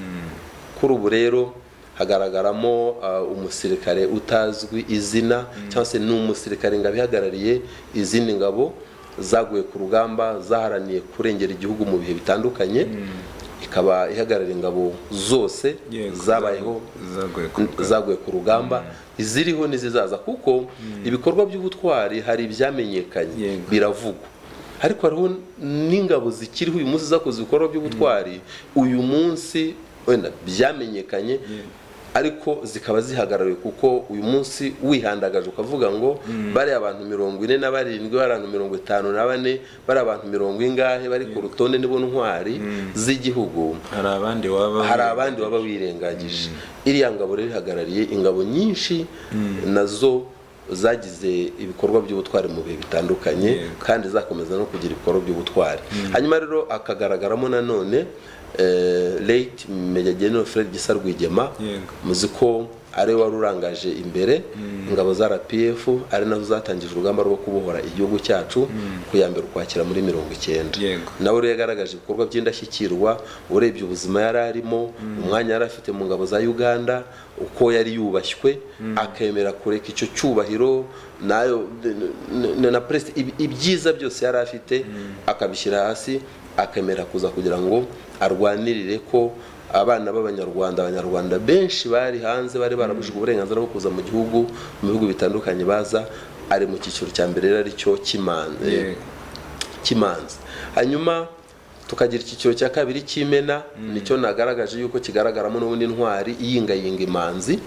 Kuri ubu rero hagaragaramo umusirikare utazwi izina cyangwa se n'umusirikare ngabihagarariye izindi ngabo zaguye ku rugamba zaharaniye kurengera igihugu mu bihe bitandukanye. Ikaba ihagarariye ingabo zose zabayeho zaguye ku rugamba iziriho nizizaza kuko ibikorwa by'ubutwari hari ibyamenyekanye biravugwa. Ariko hariho n'ingabo zikiriho uyu munsi zakoze ibikorwa by'ubutwari uyu munsi wenda byamenyekanye ariko zikaba zihagarariwe kuko uyu munsi wihandagaje ukavuga ngo bari abantu 47 bari abantu 54 bari abantu 40 bari ku rutonde nibo ntwari z'igihugu. Hari abandi waba wirengagije. Iriya ngabo rero ihagarariye ingabo nyinshi nazo zagize ibikorwa by'ubutwari mu bihe bitandukanye kandi zakomeza no kugira ibikorwa by'ubutwari. Hanyuma rero akagaragaramo nanone late Major General Fred Gisa Rwigema muzi ko ari wari urangaje imbere ingabo za RPF ari nazo zatangije urugamba rwo kubohora igihugu cyacu ku ya mbere Ukwakira muri 90. nawe rero yagaragaje ibikorwa by'indashyikirwa urebye ubuzima yari arimo umwanya yari afite mu ngabo za Uganda uko yari yubashywe akemera kureka icyo cyubahiro nayo na press ibyiza byose yari afite akabishyira hasi akemera kuza kugira ngo arwanirire ko abana b'abanyarwanda benshi bari hanze bari barabujijwe uburenganzira bwo kuza mu gihugu mu bihugu bitandukanye baza ari mu cyiciro cya mbere rero ari cyo kimanzi hanyuma tukagira icyiciro cya kabiri cy'Imena nicyo nagaragaje yuko kigaragaramo n'ubundi ntwari iyingayinga imanzi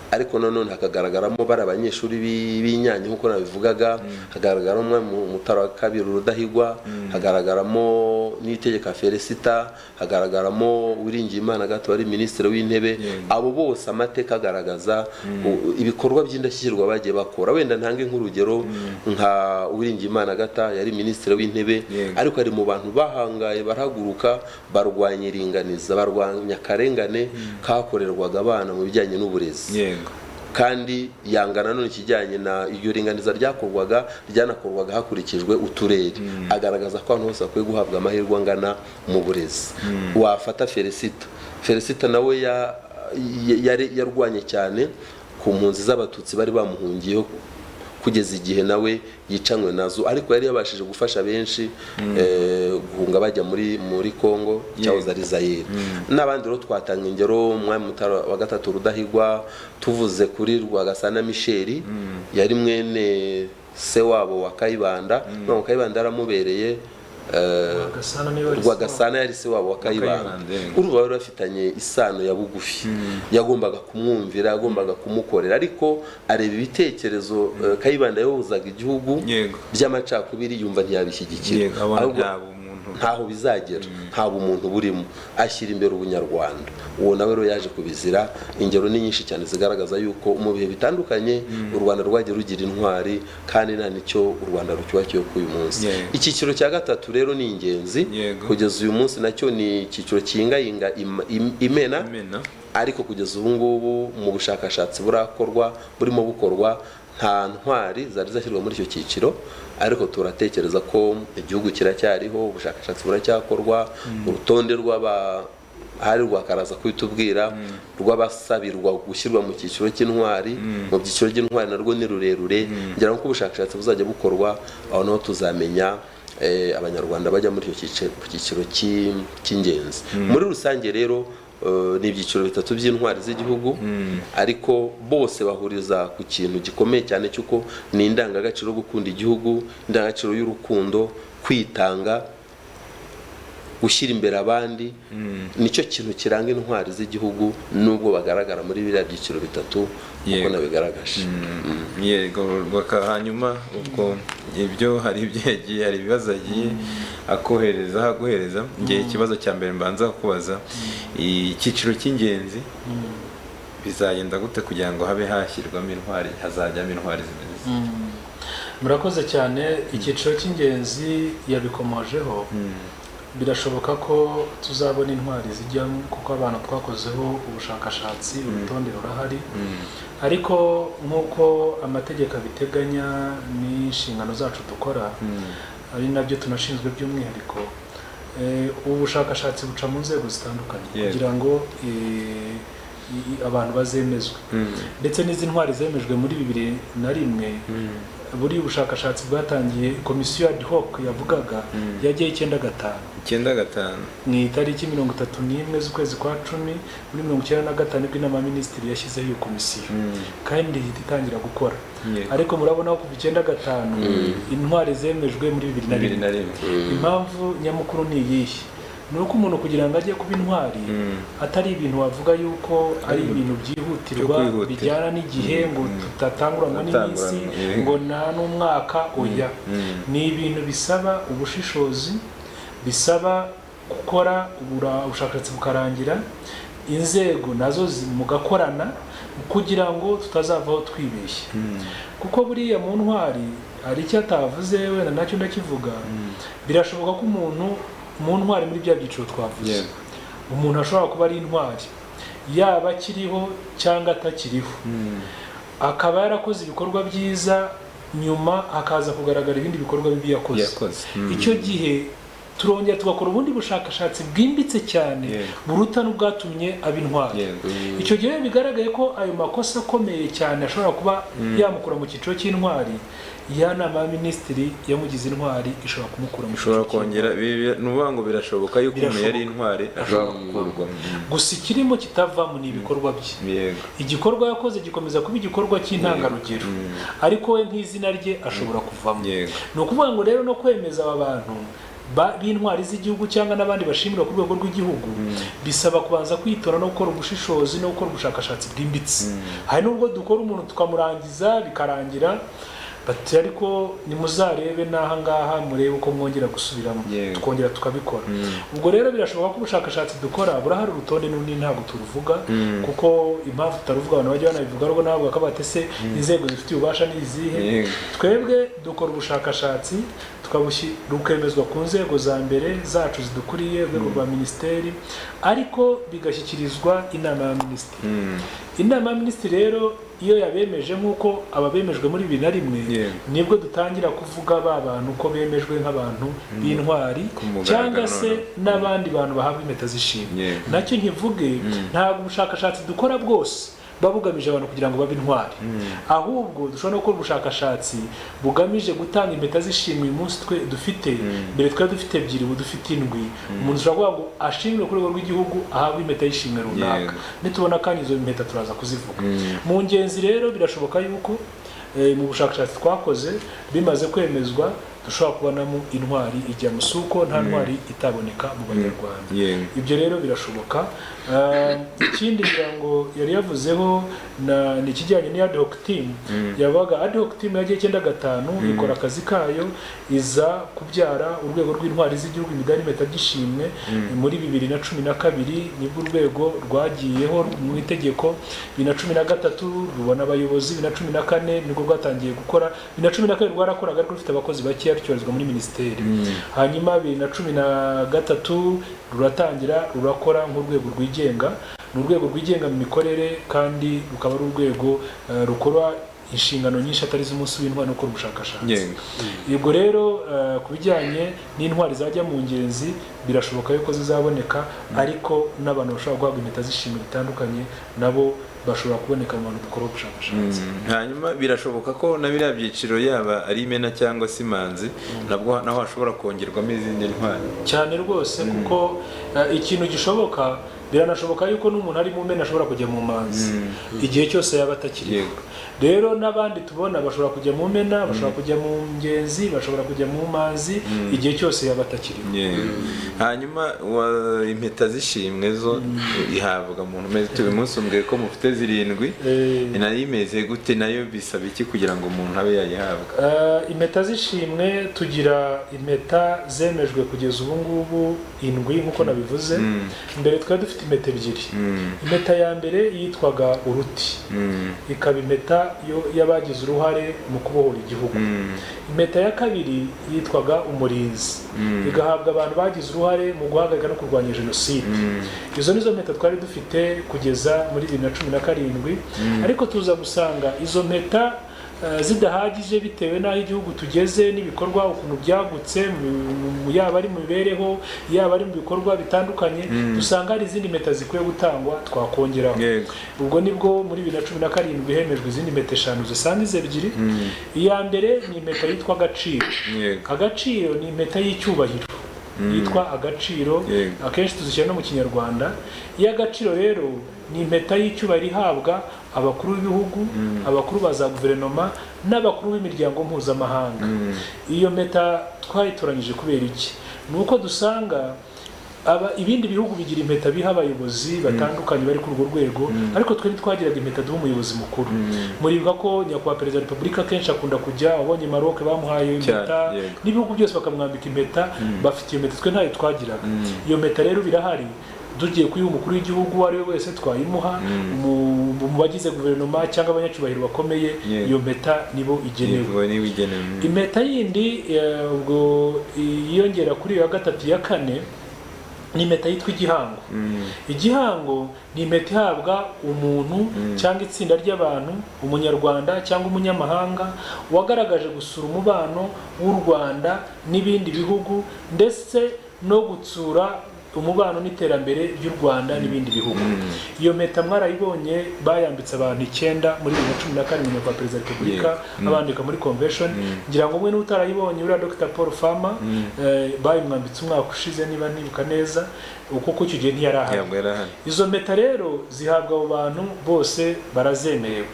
ariko nanone hakagaragaramo bari abanyeshuri b'Inyange nkuko nabivugaga hagaragaramo Mutara wa Kabiri Rudahigwa hagaragaramo Niyitegeka Felicita hagaragaramo Uwiringiyimana Gato wari minisitiri w'intebe abo bose amateka agaragaza ibikorwa by'indashyikirwa bagiye bakora wenda ntange nk'urugero nka Uwiringiyimana Gato yari minisitiri w'intebe ariko ari mu bantu bahangaye barahaguruka barwanya iringaniza barwanya akarengane kakorerwaga abana mu bijyanye n'uburezi kandi yangana none kijyanye na iyo ringaniza ryanakorwaga hakurikijwe uturere agaragaza ko abantu bose bakwiye guhabwa amahirwe angana mu burezi wafata Felicita nawe yarwanye cyane ku mpunzi z'abatutsi bari bamuhungiyeho kugeza igihe nawe yicanywe nazo ariko yari yabashije gufasha benshi guhunga bajya muri Kongo cyahoze ari Zaire n'abandi rero twatanga ingero umwami Mutara wa Gatatu Rudahigwa tuvuze kuri Rwagasana Michel yari mwene se wabo wa Kayibanda no Kayibanda aramubereye Rwagasana yari se wabo wa Kayibanda uruba bari bafitanye isano ya bugufi yagombaga kumwumvira yagombaga kumukorera ariko areba ibitekerezo Kayibanda yohuzaga igihugu by'amacakubiri yumva ntiyabishyigikira ntaho bizagera nta bumuntu burimo ashyira imbere ubunyarwanda uwo nawe rero yaje kubizira ingero ni nyinshi cyane zigaragaza yuko mu bihe bitandukanye u Rwanda rwagiye rugira intwari kandi nta nicyo u Rwanda rucyubakiye ku uyu munsi icyiciro cya gatatu rero ni ingenzi kugeza uyu munsi nacyo ni icyiciro cyingayinga Imena ariko kugeza ubu ngubu mu bushakashatsi burimo bukorwa nta ntwari zari zashyirwa muri icyo cyiciro ariko turatekereza ko igihugu kiracyariho ubushakashatsi buracyakorwa urutonde hari rwakaraza kwitubwira rw'abasabirwa gushyirwa mu cyiciro cy'intwari mu byiciro by'intwari narwo ni rurerure ngira ngo ubushakashatsi buzajya bukorwa aho naho tuzamenya abanyarwanda bajya muri icyo cyiciro cy'ingenzi muri rusange rero ni ibyiciro bitatu by'intwari z'igihugu ariko bose bahuriza ku kintu gikomeye cyane cyuko ni indangagaciro yo gukunda igihugu indangagaciro y'urukundo kwitanga gushyira imbere abandi nicyo kintu kiranga intwari z'igihugu nubwo bagaragara muri biriya byiciro bitatu uko nabigaragaje yego hanyuma ubwo ibyo hari ibyo yagiye hari ibibazo yagiye aguhereza ngiye ikibazo cya mbere mbanza kubaza icyiciro cy'ingenzi bizagenda gute kugira ngo habe hashyirwamo intwari hazajyamo intwari zimeze murakoze cyane icyiciro cy'ingenzi yabikomojeho birashoboka ko tuzabona intwari zijyamo kuko abantu twakozeho ubushakashatsi urutonde rurahari ariko nk'uko amategeko abiteganya n'inshingano zacu dukora ari nabyo tunashinzwe by'umwihariko ubu bushakashatsi buca mu nzego zitandukanye kugira ngo abantu bazemezwe ndetse n'izi ntwari zemejwe muri 2001 buri bushakashatsi bwatangiye komisiyo ad hoc yavugaga yagiye 9/5 ni itariki 31 z'ukwezi kwa 10 muri 1995 nibwo inama minisitiri yashyizeho iyo komisiyo kandi itangira gukora ariko murabona ko kuva 9/5 intwari zemejwe muri 2001 impamvu nyamukuru ni iyihe nuko umuntu kugira ngo ajye kuba intwari atari ibintu wavuga yuko ari ibintu byihutirwa bijyana n'igihe ngo tutatangurana n'iminsi ngo nta n'umwaka oya ni ibintu bisaba ubushishozi bisaba gukora ubushakashatsi bukarangira inzego nazo mugakorana kugira ngo tutazavaho twibeshye kuko buriya mu ntwari hari icyo atavuze wenda nacyo ndakivuga birashoboka ko umuntu mu ntwari muri bya byiciro twavuze umuntu ashobora kuba ari intwari yaba akiriho cyangwa atakiriho, akaba yarakoze ibikorwa byiza nyuma hakaza kugaragara ibindi bikorwa bibi yakoze. Icyo gihe turongera tugakora ubundi bushakashatsi bwimbitse cyane buruta n'ubwatumye aba intwari. Icyo gihe bigaragaye ko ayo makosa akomeye cyane ashobora kuba yamukura mu cyiciro cy'intwari, ya nama ya minisitiri yamugize intwari ishobora kumukura mu cyiciro cy'intwari. Nuvuga ngo birashoboka yuko umuntu yari intwari ashobora gukurwa. Gusa ikirimo kitavamo ni ibikorwa bye. Igikorwa yakoze gikomeza kuba igikorwa cy'intangarugero, ariko we nk'izina rye ashobora kuvamo. Ni ukuvuga ngo rero no kwemeza aba bantu b'intwari z'igihugu cyangwa n'abandi bashimira ku rwego rw'igihugu, bisaba kubanza kwitora no gukora ubushishozi no gukora ubushakashatsi bwimbitse. Hari n'ubwo dukora umuntu tukamurangiza bikarangira bati ariko nimuzarebe n'aha ngaha murebe uko mwongera gusubiramo, tukongera tukabikora. Ubwo rero birashoboka ko ubushakashatsi dukora burahari urutonde n'undi ntabwo turuvuga, kuko impamvu tutaruvuga abantu bajya banabivuga ariko ntabwo bakabate se inzego zifitiye ububasha ni izihe. Twebwe dukora ubushakashatsi rukemezwa ku nzego za mbere zacu zidukuriye, urwego rwa minisiteri, ariko bigashyikirizwa inama ya minisitiri. Inama ya minisitiri rero iyo yabemeje nk'uko ababemejwe muri 2001, nibwo dutangira kuvuga ba bantu ko bemejwe nk'abantu b'intwari cyangwa se n'abandi bantu bahabwa impeta z'ishimwe. Nacyo nkivuge, ntabwo ubushakashatsi dukora bwose babugamije abantu kugira ngo babe intwari, ahubwo dushobora no gukora ubushakashatsi bugamije gutanga impeta z'ishimwe. Uyu munsi twe dufite mbere twari dufite 2, ubu dufite 7. Umuntu ushobora kuvuga ngo ashimwe ku rwego rw'igihugu ahabwa impeta y'ishimwe runaka, nitubona kandi izo impeta turaza kuzivuga. Mu ngenzi rero birashoboka yuko mu bushakashatsi twakoze bimaze kwemezwa dushobora kubonamo intwari ijya mu suko, nta ntwari itaboneka mu Banyarwanda. Ibyo rero birashoboka. Ikindi ngo yari yavuzeho ni ikijyanye ni ad hoc team. Yabaga ad hoc team yagiye 95 ikora akazi kayo, iza kubyara urwego rw'intwari z'igihugu imidari impeta by'ishimwe muri 2012. Nibwo urwego rwagiyeho mu itegeko. 2013 rubona abayobozi. 2014 nibwo rwatangiye gukora. 2012 rwarakoraga ariko rufite abakozi bake cyorizwa muri minisiteri. Hanyuma 2013 ruratangira rurakora nk'urwego rwigenga. Ni urwego rwigenga mu mikorere kandi rukaba ari urwego rukora inshingano nyinshi atari z'umunsi w'intwari no gukora ubushakashatsi. Ubwo rero ku bijyanye n'intwari zajya mu ngenzi birashoboka yuko zizaboneka, ariko n'abantu bashobora guhabwa impeta z'ishimwe bitandukanye nabo bashobora kuboneka mu bantu dukora ubushakashatsi. Hanyuma birashoboka ko na biriya byiciro yaba ari imena cyangwa se imanzi nabwo naho hashobora kongerwamo izindi ntwari cyane rwose, kuko ikintu gishoboka biranashoboka yuko n'umuntu ari mu mena ashobora kujya mu manzi igihe cyose yaba atakiriho. Rero n'abandi tubona bashobora kujya mu mena, bashobora kujya mu ngenzi, bashobora kujya mu mazi igihe cyose yaba atakiriho. Hanyuma impeta z'ishimwe zo ihabwa umuntu umeze tuwe munsi umbwiye ko mufite 7. Nayo imeze gute, nayo bisaba iki kugira ngo umuntu abe yayihabwa? Impeta z'ishimwe tugira impeta zemejwe kugeza ubu ngubu 7 nkuko nabivuze. Mbere twari dufite impeta 2. Impeta ya mbere yitwaga uruti, ikaba impeta y'abagize uruhare mu kubohora igihugu. Impeta ya kabiri yitwaga umurinzi, igahabwa abantu bagize uruhare mu guhagarika no kurwanya jenoside. Izo nizo mpeta twari dufite kugeza muri 2017, ariko tuza gusanga izo mpeta zidahagije bitewe n'aho igihugu tugeze n'ibikorwa ukuntu byagutse, yaba ari mu mibereho yaba ari mu bikorwa bitandukanye. Dusanga hari izindi mpeta zikwiye gutangwa twakongeraho. Ubwo nibwo muri 2017 hemejwe izindi mpeta 5 zisangize 2. Iya mbere ni impeta yitwa agaciro. Agaciro ni impeta y'icyubahiro yitwa agaciro, akenshi tuzishyira no mu Kinyarwanda. Iya agaciro rero ni impeta y'icyubahiro ihabwa abakuru b'ibihugu, abakuru ba za guverinoma n'abakuru b'imiryango mpuzamahanga. Iyo mpeta twayitoranyije kubera iki? Nuko dusanga ibindi bihugu bigira impeta biha abayobozi batandukanye bari ku urwo rwego, ariko twe ntitwagiraga impeta duha umuyobozi mukuru. Muribuka ko nyakubahwa perezida wa repubulika kenshi akunda kujya, abonye Maroc bamuhaye impeta, n'ibihugu byose bakamwambika impeta, bafite iyo mpeta, twe ntayo twagiraga. Iyo mpeta rero birahari, tugiye kuyiha umukuru w'igihugu ari we wese twayimuha, mu bagize guverinoma cyangwa abanyacyubahiro bakomeye, iyo mpeta nibo igenewe. Impeta yindi ubwo yiyongera kuri iyo ya 3 ya 4 ni impeta yitwa igihango. Igihango ni impeta ihabwa umuntu cyangwa itsinda ry'abantu, umunyarwanda cyangwa umunyamahanga wagaragaje gusura umubano w'u Rwanda n'ibindi bihugu ndetse no gutsura umubano n'iterambere ry'u Rwanda n'ibindi bihugu. Iyo mpeta mwarayibonye bayambitse abantu 9 muri 2017 kwa Perezida wa Repubulika abandika muri convention. Ngira ngo mwe n'utarayibonye uriya Dr Paul Farmer bayimwambitse umwaka ushize niba nibuka neza, uko ko icyo gihe ntiyarahari. Izo mpeta rero zihabwa abo bantu bose barazemerewe,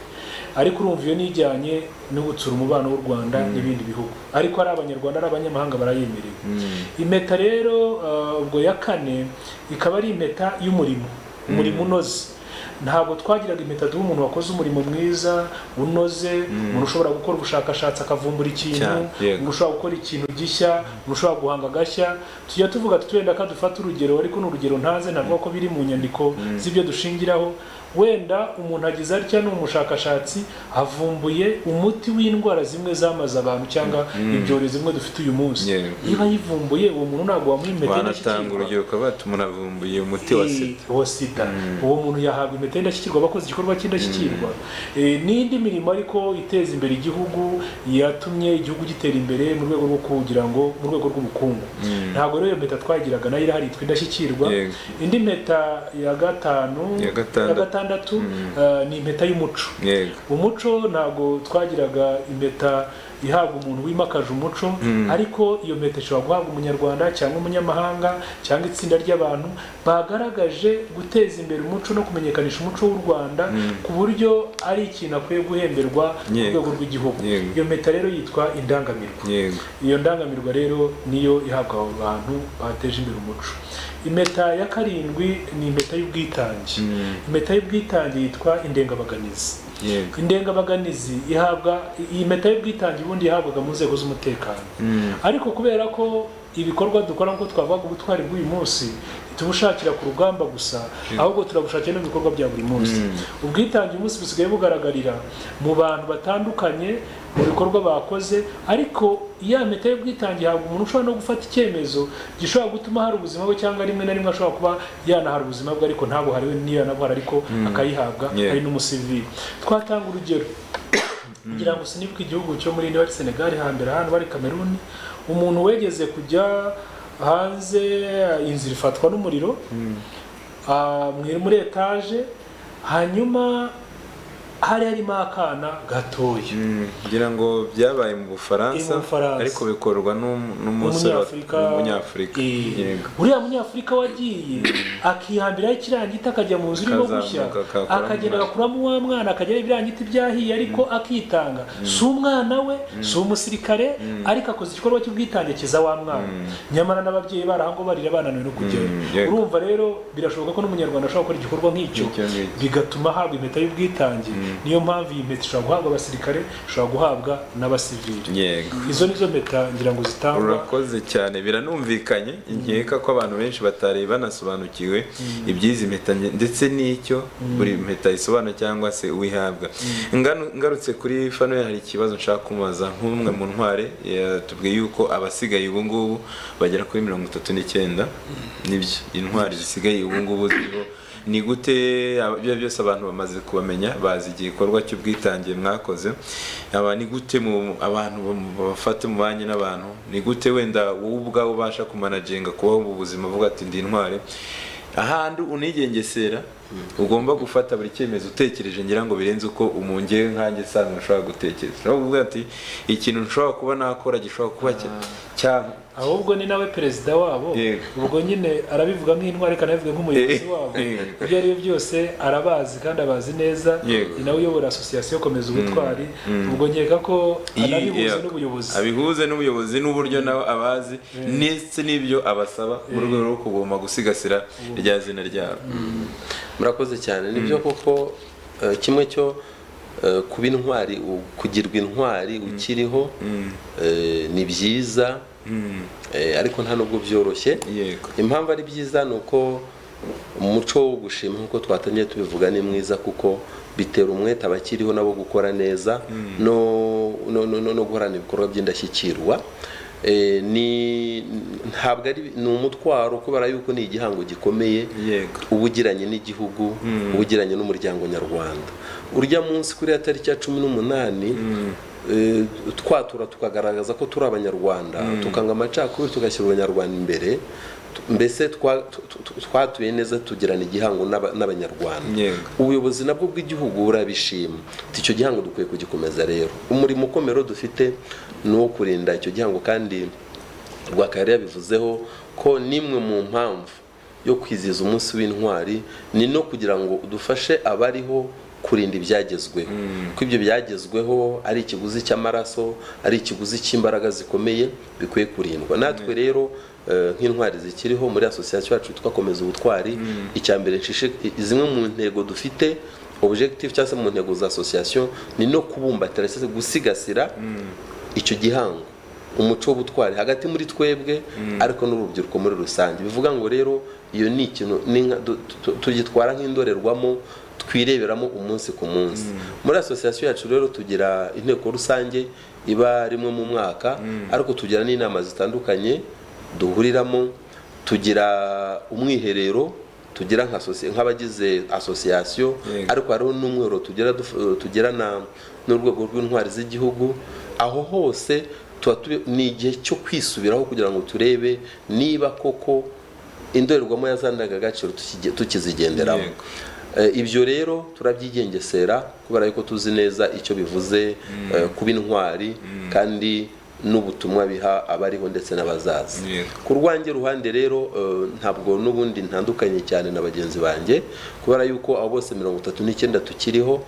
ariko urumva iyo nijyanye no gutsura umubano w'u Rwanda n'ibindi bihugu, ariko ari abanyarwanda ari abanyamahanga barayemerewe. Impeta rero ubwo ya kane ikaba ari impeta y'umurimo, umurimo unoze. Ntabwo twagiraga impeta duha umuntu wakoze umurimo mwiza unoze, umuntu ushobora gukora ubushakashatsi akavumbura ikintu, umuntu ushobora gukora ikintu gishya, umuntu ushobora guhanga gashya. Tujya tuvuga tutwenda ko dufata urugero, ariko n'urugero ntaze navuga ko biri mu nyandiko z'ibyo dushingiraho. Wenda umuntu agize atya ni umushakashatsi avumbuye umuti w'indwara zimwe zamaze abantu cyangwa ibyorezo zimwe dufite uyu munsi. Niba yivumbuye uwo muntu ntabwo wamuha impeta y'indashyikirwa. Banatanga urugero ko umuntu avumbuye umuti wa sida. Uwo muntu yahabwa impeta y'indashyikirwa bakoze igikorwa cy'indashyikirwa. N'indi mirimo ariko iteza imbere igihugu, yatumye igihugu gitera imbere mu rwego rwo kugira ngo mu rwego rw'ubukungu. Ntabwo rero iyo mpeta twagiraga nayo irahari yitwa indashyikirwa. Indi mpeta ya gatandatu ni impeta y'umuco. Umuco ntabwo twagiraga impeta ihabwa umuntu wimakaje umuco, ariko iyo mpeta ishobora guhabwa umunyarwanda cyangwa umunyamahanga cyangwa itsinda ry'abantu bagaragaje guteza imbere umuco no kumenyekanisha umuco w'u Rwanda ku buryo ari ikintu akwiye guhemberwa mu rwego rw'igihugu. Iyo mpeta rero yitwa indangamirwa. Iyo ndangamirwa rero niyo ihabwa abo bantu bateje imbere umuco. Impeta ya karindwi ni impeta y'ubwitange. Impeta y'ubwitange yitwa indengabaganizi. Indengabaganizi ihabwa, iyi mpeta y'ubwitange ubundi yahabwaga mu nzego z'umutekano, ariko kubera ko ibikorwa dukora ngo twavuga ubutwari bw'uyu munsi tubushakira ku rugamba gusa, ahubwo turabushakira no bikorwa bya buri munsi. Ubwitange umunsi busigaye bugaragarira mu bantu batandukanye mu bikorwa bakoze, ariko iya mpeta y'ubwitange ihabwa umuntu ushobora no gufata icyemezo gishobora gutuma hari ubuzima bwe, cyangwa rimwe na rimwe ashobora kuba yanahara ubuzima bwe ariko ntabwo hariwe niyo yanabuhara ariko akayihabwa ari n'umusivili. Twatanga urugero kugira ngo sinibuke igihugu cyo muri niba ari Senegal, hambere hano bari Cameroon, umuntu wegeze kujya hanze inzira ifatwa n'umuriro muri etaje, hanyuma hari harimo akana gatoya. Ngira ngo byabaye mu Bufaransa, ariko bikorwa n'umusore w'umunyafurika. Uriya munyafurika wagiye akihambiraho ikirangiti akajya mu nzu irimo gushya, akagenda agakuramo wa mwana, akagera ibirangiti byahiye ariko akitanga. Si umwana we, si umusirikare, ariko akoze igikorwa cy'ubwitange kiza wa mwana. Nyamara n'ababyeyi barahango barira bananiwe no kugera. Urumva rero birashoboka ko n'umunyarwanda ashobora gukora igikorwa nk'icyo bigatuma ahabwa impeta y'ubwitange. Niyo mpamvu iyi mpeta ishobora guhabwa abasirikare, ishobora guhabwa n'abasivili. Izo nizo mpeta ngira ngo zitangwa. Urakoze cyane, biranumvikanye. Inkeka ko abantu benshi batari banasobanukiwe iby'izi mpeta ndetse n'icyo buri mpeta isobanura cyangwa se uwihabwa. Ngarutse kuri fano hari ikibazo nshaka kumubaza nk'umwe mu ntware. Tubwiye yuko abasigaye ubu ngubu bagera kuri 39. Nibyo intwari zisigaye ubu ngubu ziriho. Ni gute ibyo byose abantu bamaze kubamenya, bazi igikorwa cy'ubwitange mwakoze, ni gute abantu bafate mu banye n'abantu, ni gute wenda wowe ubwawe ubasha kumanaginga kubaho mu buzima uvuga ati ndi intware, ahandi unigengesera ugomba gufata buri cyemezo utekereje, ngira ngo birenze uko umunge nkanjye sanzwe ushobora gutekereza. No kuvuga ati ikintu nshobora kuba nakora gishobora kuba cyane, ahubwo ni nawe perezida wabo. Ubwo nyine arabivuga nk'intwari kandi abivuga nk'umuyobozi wabo. Ibyo ari byo byose arabazi kandi abazi neza. Ni nawe uyobora association Komeza Ubutwari. Ubwo nkeka ko anabihuze n'ubuyobozi, abihuze n'ubuyobozi n'uburyo nawe abazi ndetse n'ibyo abasaba mu rwego rwo kugomba gusigasira rya zina ryabo. Murakoze cyane. Nibyo koko kimwe cyo kuba intwari, kugirwa intwari ukiriho ni byiza, ariko nta nubwo byoroshye. Impamvu ari byiza ni uko umuco wo gushima nk'uko twatangiye tubivuga ni mwiza, kuko bitera umwete abakiriho nabo gukora neza no guhorana ibikorwa by'indashyikirwa. ntabwo ari ni umutwaro kubera yuko ni igihango gikomeye ubugiranye n'igihugu ubugiranye n'umuryango nyarwanda. Urya munsi kuri ya tariki ya 18 twatura tukagaragaza ko turi abanyarwanda tukanga amacakubiri tugashyira abanyarwanda imbere, mbese twatuye neza tugirana igihango n'abanyarwanda. Ubuyobozi nabwo bw'igihugu burabishima, icyo gihango dukwiye kugikomeza. Rero umurimo ukomero dufite ni uwo kurinda icyo gihango, kandi Rwakayire yabivuzeho ko nimwe mu mpamvu yo kwizihiza umunsi w'intwari ni no kugira ngo dufashe abariho kurinda ibyagezweho, ko ibyo byagezweho ari ikiguzi cy'amaraso, ari ikiguzi cy'imbaraga zikomeye bikwiye kurindwa. Natwe rero nk'intwari zikiriho muri association yacu twakomeza ubutwari, icyambere zimwe mu ntego dufite objective cyangwa se mu ntego za association ni no kubumbatira cyangwa gusigasira icyo gihango, umuco w'ubutwari hagati muri twebwe ariko n'urubyiruko muri rusange. Bivuga ngo rero iyo ni ikintu tugitwara nk'indorerwamo twireberamo umunsi ku munsi. Muri association yacu rero tugira inteko rusange iba rimwe mu mwaka, ariko tugira n'inama zitandukanye duhuriramo, tugira umwiherero, tugira nk'abagize association, ariko hariho n'umwero tugirana n'urwego rw'intwari z'igihugu. Aho hose ni igihe cyo kwisubiraho kugira ngo turebe niba koko indorerwamo yazandaga agaciro tukizigenderamo. Ibyo rero turabyigengesera kubera yuko tuzi neza icyo bivuze kuba intwari kandi n'ubutumwa biha abariho ndetse n'abazaza. Ku rwanjye ruhande rero ntabwo n'ubundi ntandukanye cyane na bagenzi banjye, kubera yuko abo bose 39 tukiriho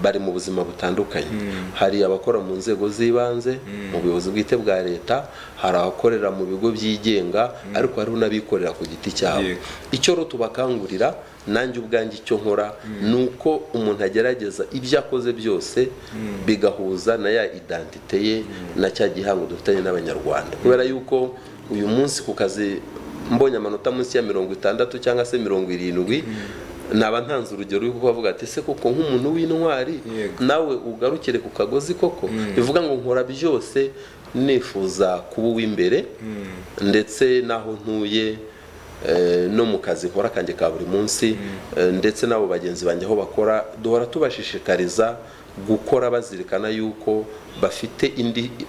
bari mu buzima butandukanye. Hari abakora mu nzego z'ibanze mu buyobozi bwite bwa leta, hari abakorera mu bigo byigenga, ariko hari n'abikorera ku giti cyabo. Icyo ro tubakangurira nanjye ubwanjye icyo nkora nuko umuntu agerageza ibyo akoze byose bigahuza na ya identite ye na cya gihango dufitanye n'abanyarwanda. Kubera yuko uyu munsi ku kazi mbonye amanota munsi ya 60 cyangwa se 70, naba ntanze urugero rwo kuvuga ati se koko nk'umuntu w'intwari nawe ugarukire ku kagozi koko. Bivuga ngo nkora byose nifuza kuba uw'imbere, ndetse naho ntuye no mu kazi nkora kanjye ka buri munsi, ndetse nabo bagenzi banjye aho bakora duhora tubashishikariza gukora bazirikana yuko bafite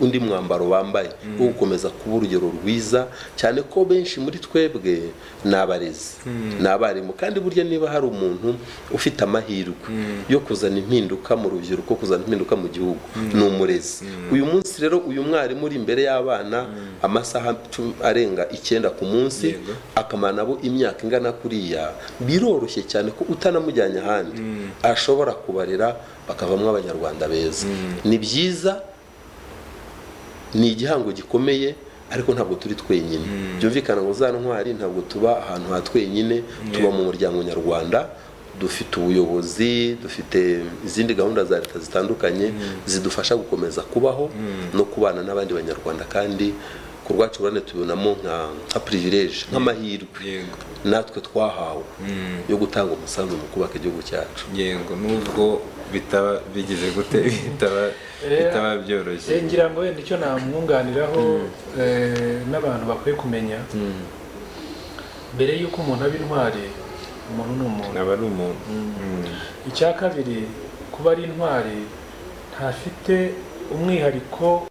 undi mwambaro bambaye wo gukomeza kuba urugero rwiza, cyane ko benshi muri twebwe n'abarezi n'abarimu. Kandi burya niba hari umuntu ufite amahirwe yo kuzana impinduka mu rubyiruko, kuzana impinduka mu gihugu, ni umurezi. Uyu munsi rero uyu mwarimu uri imbere y'abana amasaha arenga 9 ku munsi, akamana nabo imyaka ingana kuriya, biroroshye cyane ko utanamujyanye ahandi ashobora kubarera bakavamwe abanyarwanda beza. Ni byiza, ni igihango gikomeye, ariko ntabwo turi twenyine. Byumvikana ngo za ntwari ntabwo tuba ahantu ha twenyine, tuba mu muryango nyarwanda. Dufite ubuyobozi, dufite izindi gahunda za leta zitandukanye zidufasha gukomeza kubaho no kubana n'abandi banyarwanda, kandi ku rwacu urane tubonamo nka privilege, nk'amahirwe natwe twahawe yo gutanga umusanzu mu kubaka igihugu cyacu. Yego, nubwo bitaba bigize gute bitaba byoroshye. Ngira ngo wenda icyo namwunganiraho n'abantu bakwiye kumenya, mbere y'uko umuntu aba intwari, umuntu ni umuntu, aba ari umuntu. Icya kabiri, kuba ari intwari ntafite umwihariko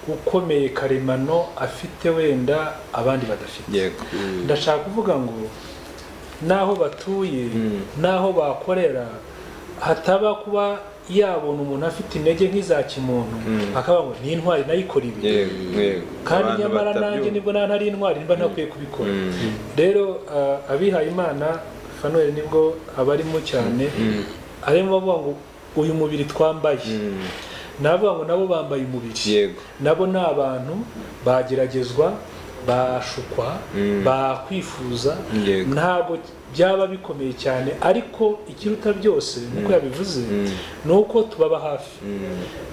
ukomeye karemano afite wenda abandi badafite. Ndashaka kuvuga ngo naho batuye, naho bakorera, hataba kuba yabona umuntu afite intege nk'iza kimuntu akaba ngo ni intwari nayikora ibi, kandi nyamara nanjye nibwo ntari intwari mba ntakwiye kubikora. Rero abihaye Imana Fanuel nibwo abarimo cyane, arimo bavuga ngo uyu mubiri twambaye, navuga ngo nabo bambaye umubiri, nabo ni abantu bageragezwa, bashukwa, bakwifuza. Ntabwo byaba bikomeye cyane, ariko ikiruta byose nuko yabivuze nuko tubaba hafi.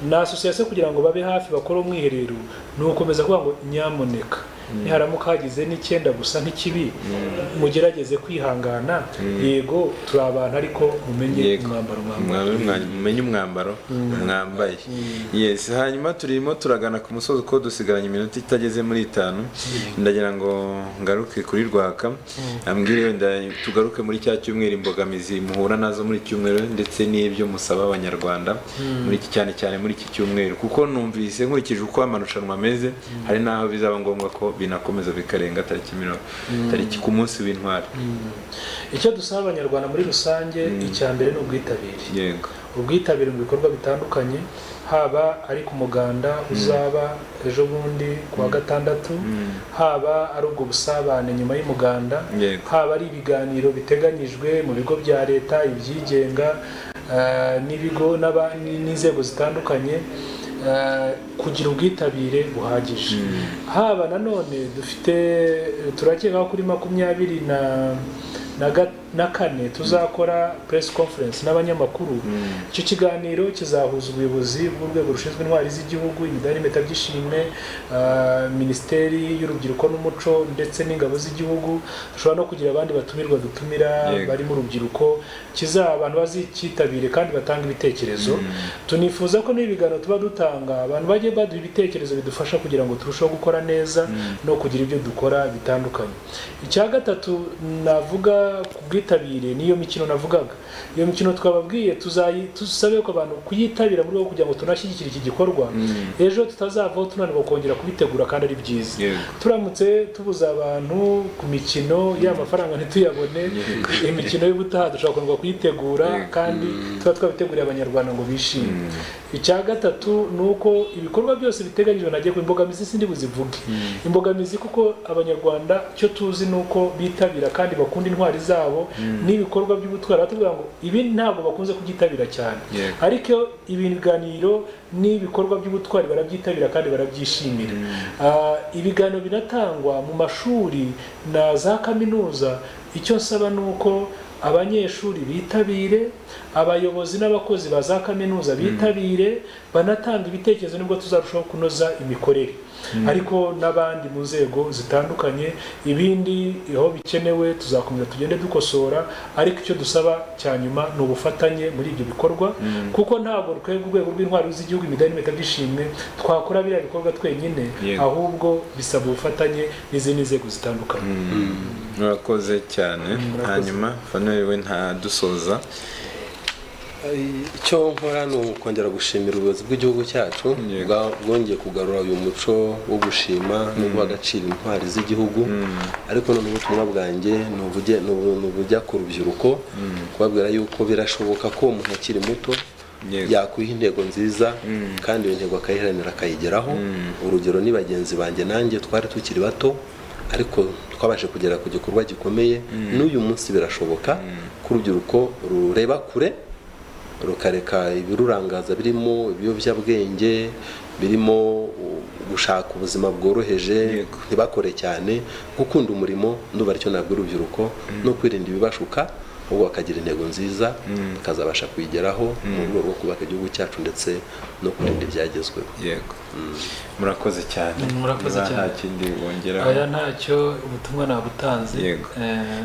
Na association kugira ngo babe hafi bakora umwiherero, ni ukomeza kuvuga ngo nyamuneka niharamuka hagize n'icyenda gusa nk'ikibi mugerageze kwihangana yego turi abantu ariko mumenye umwambaro mumenye umwambaro mwambaye. Yes, hanyuma turimo turagana ku musozi ko dusigaranye iminota itageze muri 5. Ndagira ngo ngaruke kuri Rwaka ambwire wenda tugaruke muri cya cyumweru imbogamizi muhura nazo muri cyumweru ndetse n'ibyo musaba abanyarwanda muri iki cyane muri iki cyumweru, kuko numvise nkurikije uko amarushanwa ameze hari naho bizaba ngombwa ko binakomeza bikarenga tariki ku munsi w'intwari. Icyo dusaba abanyarwanda muri rusange icya mbere ni ubwitabire. Yego, ubwitabire mu bikorwa bitandukanye, haba ari ku muganda uzaba ejo bundi kuwa gatandatu, haba ari ubwo busabane nyuma y'umuganda, haba ari ibiganiro biteganyijwe mu bigo bya leta, ibyigenga n'ibigo n'inzego zitandukanye, kugira ubwitabire buhagije. Haba nanone turakeka kuri 24 tuzakora press conference n'abanyamakuru. Icyo kiganiro kizahuza ubuyobozi bw'urwego rushinzwe intwari z'igihugu, imidari meta by'ishimwe, Minisiteri y'Urubyiruko n'Umuco ndetse n'ingabo z'igihugu. Dushobora no kugira abandi batumirwa dutumira bari mu rubyiruko, abantu bazikitabire kandi batanga ibitekerezo. Tunifuza ko n'ibiganiro tuba dutanga abantu bajye baduha ibitekerezo bidufasha kugira ngo turusheho gukora neza no kugira ibyo dukora bitandukanye. Icya gatatu navuga ku bwitabire niyo mikino navugaga. Iyo mikino twababwiye tusabe ko abantu kuyitabira muri kugira ngo tunashyigikire iki gikorwa, ejo tutazavaho tunanirwa kongera kubitegura kandi ari byiza. Turamutse tubuza abantu ku mikino y'amafaranga ntituyabone, imikino y'ubutaha dushobora kongera kuyitegura kandi tuba twabiteguriye abanyarwanda ngo bishime. Icya gatatu nuko ibikorwa byose biteganyijwe nagiye ku imbogamizi sindi buzivuge. Imbogamizi kuko abanyarwanda cyo tuzi nuko bitabira kandi bakunda intwari zabo n'ibikorwa by'ubutwari. Batubwira ngo ibi ntabwo bakunze kugitabira cyane, ariko ibiganiro n'ibikorwa by'ubutwari barabyitabira kandi barabyishimira. Ibiganiro binatangwa mu mashuri na za kaminuza. Icyo nsaba nuko abanyeshuri bitabire, abayobozi n'abakozi ba za kaminuza bitabire, banatanga ibitekerezo nibwo tuzarushaho kunoza imikorere. Ariko n'abandi mu nzego zitandukanye, ibindi aho bikenewe tuzakomeza tugende dukosora, ariko icyo dusaba cyanyuma ni ubufatanye muri ibyo bikorwa, kuko ntabwo twebwe urwego rw'intwari z'igihugu, imidari meta by'ishimwe twakora biriya bikorwa twenyine, ahubwo bisaba ubufatanye n'izindi nzego zitandukanye. Murakoze cyane. Hanyuma Fanel we ntadusoza. Icyo nkora ni ukongera gushimira ubuyobozi bw'igihugu cyacu bwongeye kugarura uyu muco wo gushima no guha agaciro intwari z'igihugu. Ariko n'ubutumwa bwanjye ni ubujya ku rubyiruko, kubabwira yuko birashoboka ko umuntu akiri muto yakwiha intego nziza kandi iyo ntego akayiharanira akayigeraho. Urugero ni bagenzi banjye nanjye twari tukiri bato ariko twabashe kugera ku gikorwa gikomeye. N'uyu munsi birashoboka ko urubyiruko rureba kure rukareka ibirurangaza birimo ibiyobyabwenge, birimo gushaka ubuzima bworoheje, ntibakore cyane, gukunda umurimo ndumva aricyo nabwo urubyiruko, no kwirinda ibibashuka, ahubwo bakagira intego nziza bakazabasha kuyigeraho mu rwego rwo kubaka igihugu cyacu ndetse no kurinda ibyagezweho. Yego, murakoze cyane. Murakoze cyane. Nta kindi wongeraho? Aya ntacyo, ubutumwa nabutanze. Yego,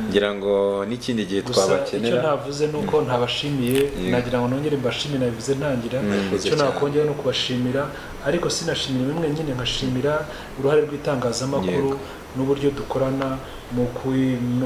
ngira ngo n'ikindi gihe twabakenera. Icyo navuze nuko ntabashimiye, nagira ngo nongere mbashimire, nabivuze ntangira. Icyo nakongera no kubashimira, ariko sinashimira bimwe nyine, nkashimira uruhare rw'itangazamakuru n'uburyo dukorana mu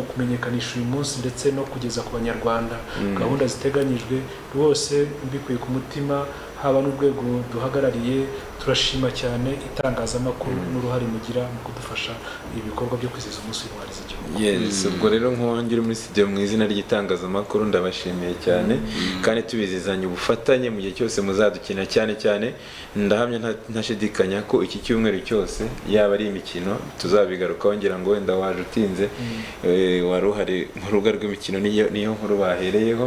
kumenyekanisha uyu munsi ndetse no kugeza ku banyarwanda gahunda ziteganyijwe. Rwose mbikuye ku mutima, haba n'urwego duhagarariye, turashima cyane itangazamakuru n'uruhare mugira mu kudufasha ibikorwa byo kwizihiza umunsi w'intwari z'igihugu. Yes, ubwo rero nkongera muri studio mu izina ry'itangazamakuru ndabashimiye cyane kandi tubizizanye ubufatanye mu gihe cyose muzadukina cyane. Ndahamya ntashidikanya ko iki cyumweru cyose yaba ari imikino tuzabigarukaho. Ngira ngo wenda waje utinze, wari uhari mu rubuga rw'imikino, niyo nkuru bahereyeho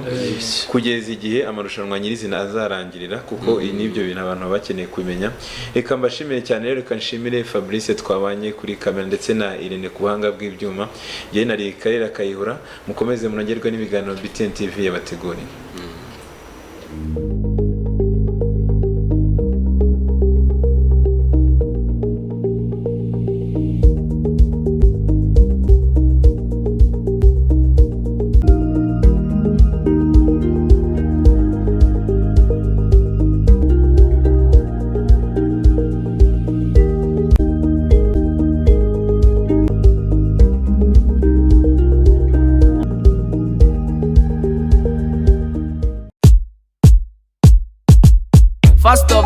kugeza igihe amarushanwa nyirizina azarangirira, kuko n'ibyo bintu abantu baba bakeneye kumenya. Reka mbashimire cyane rero, reka nshimire Fabrice twabanye kuri kamera ndetse na Irene ku buhanga bw'ibyuma. Jye nari Karera Kayihura, mukomeze munogerwe n'ibiganiro BTN TV yabateguriye. First of all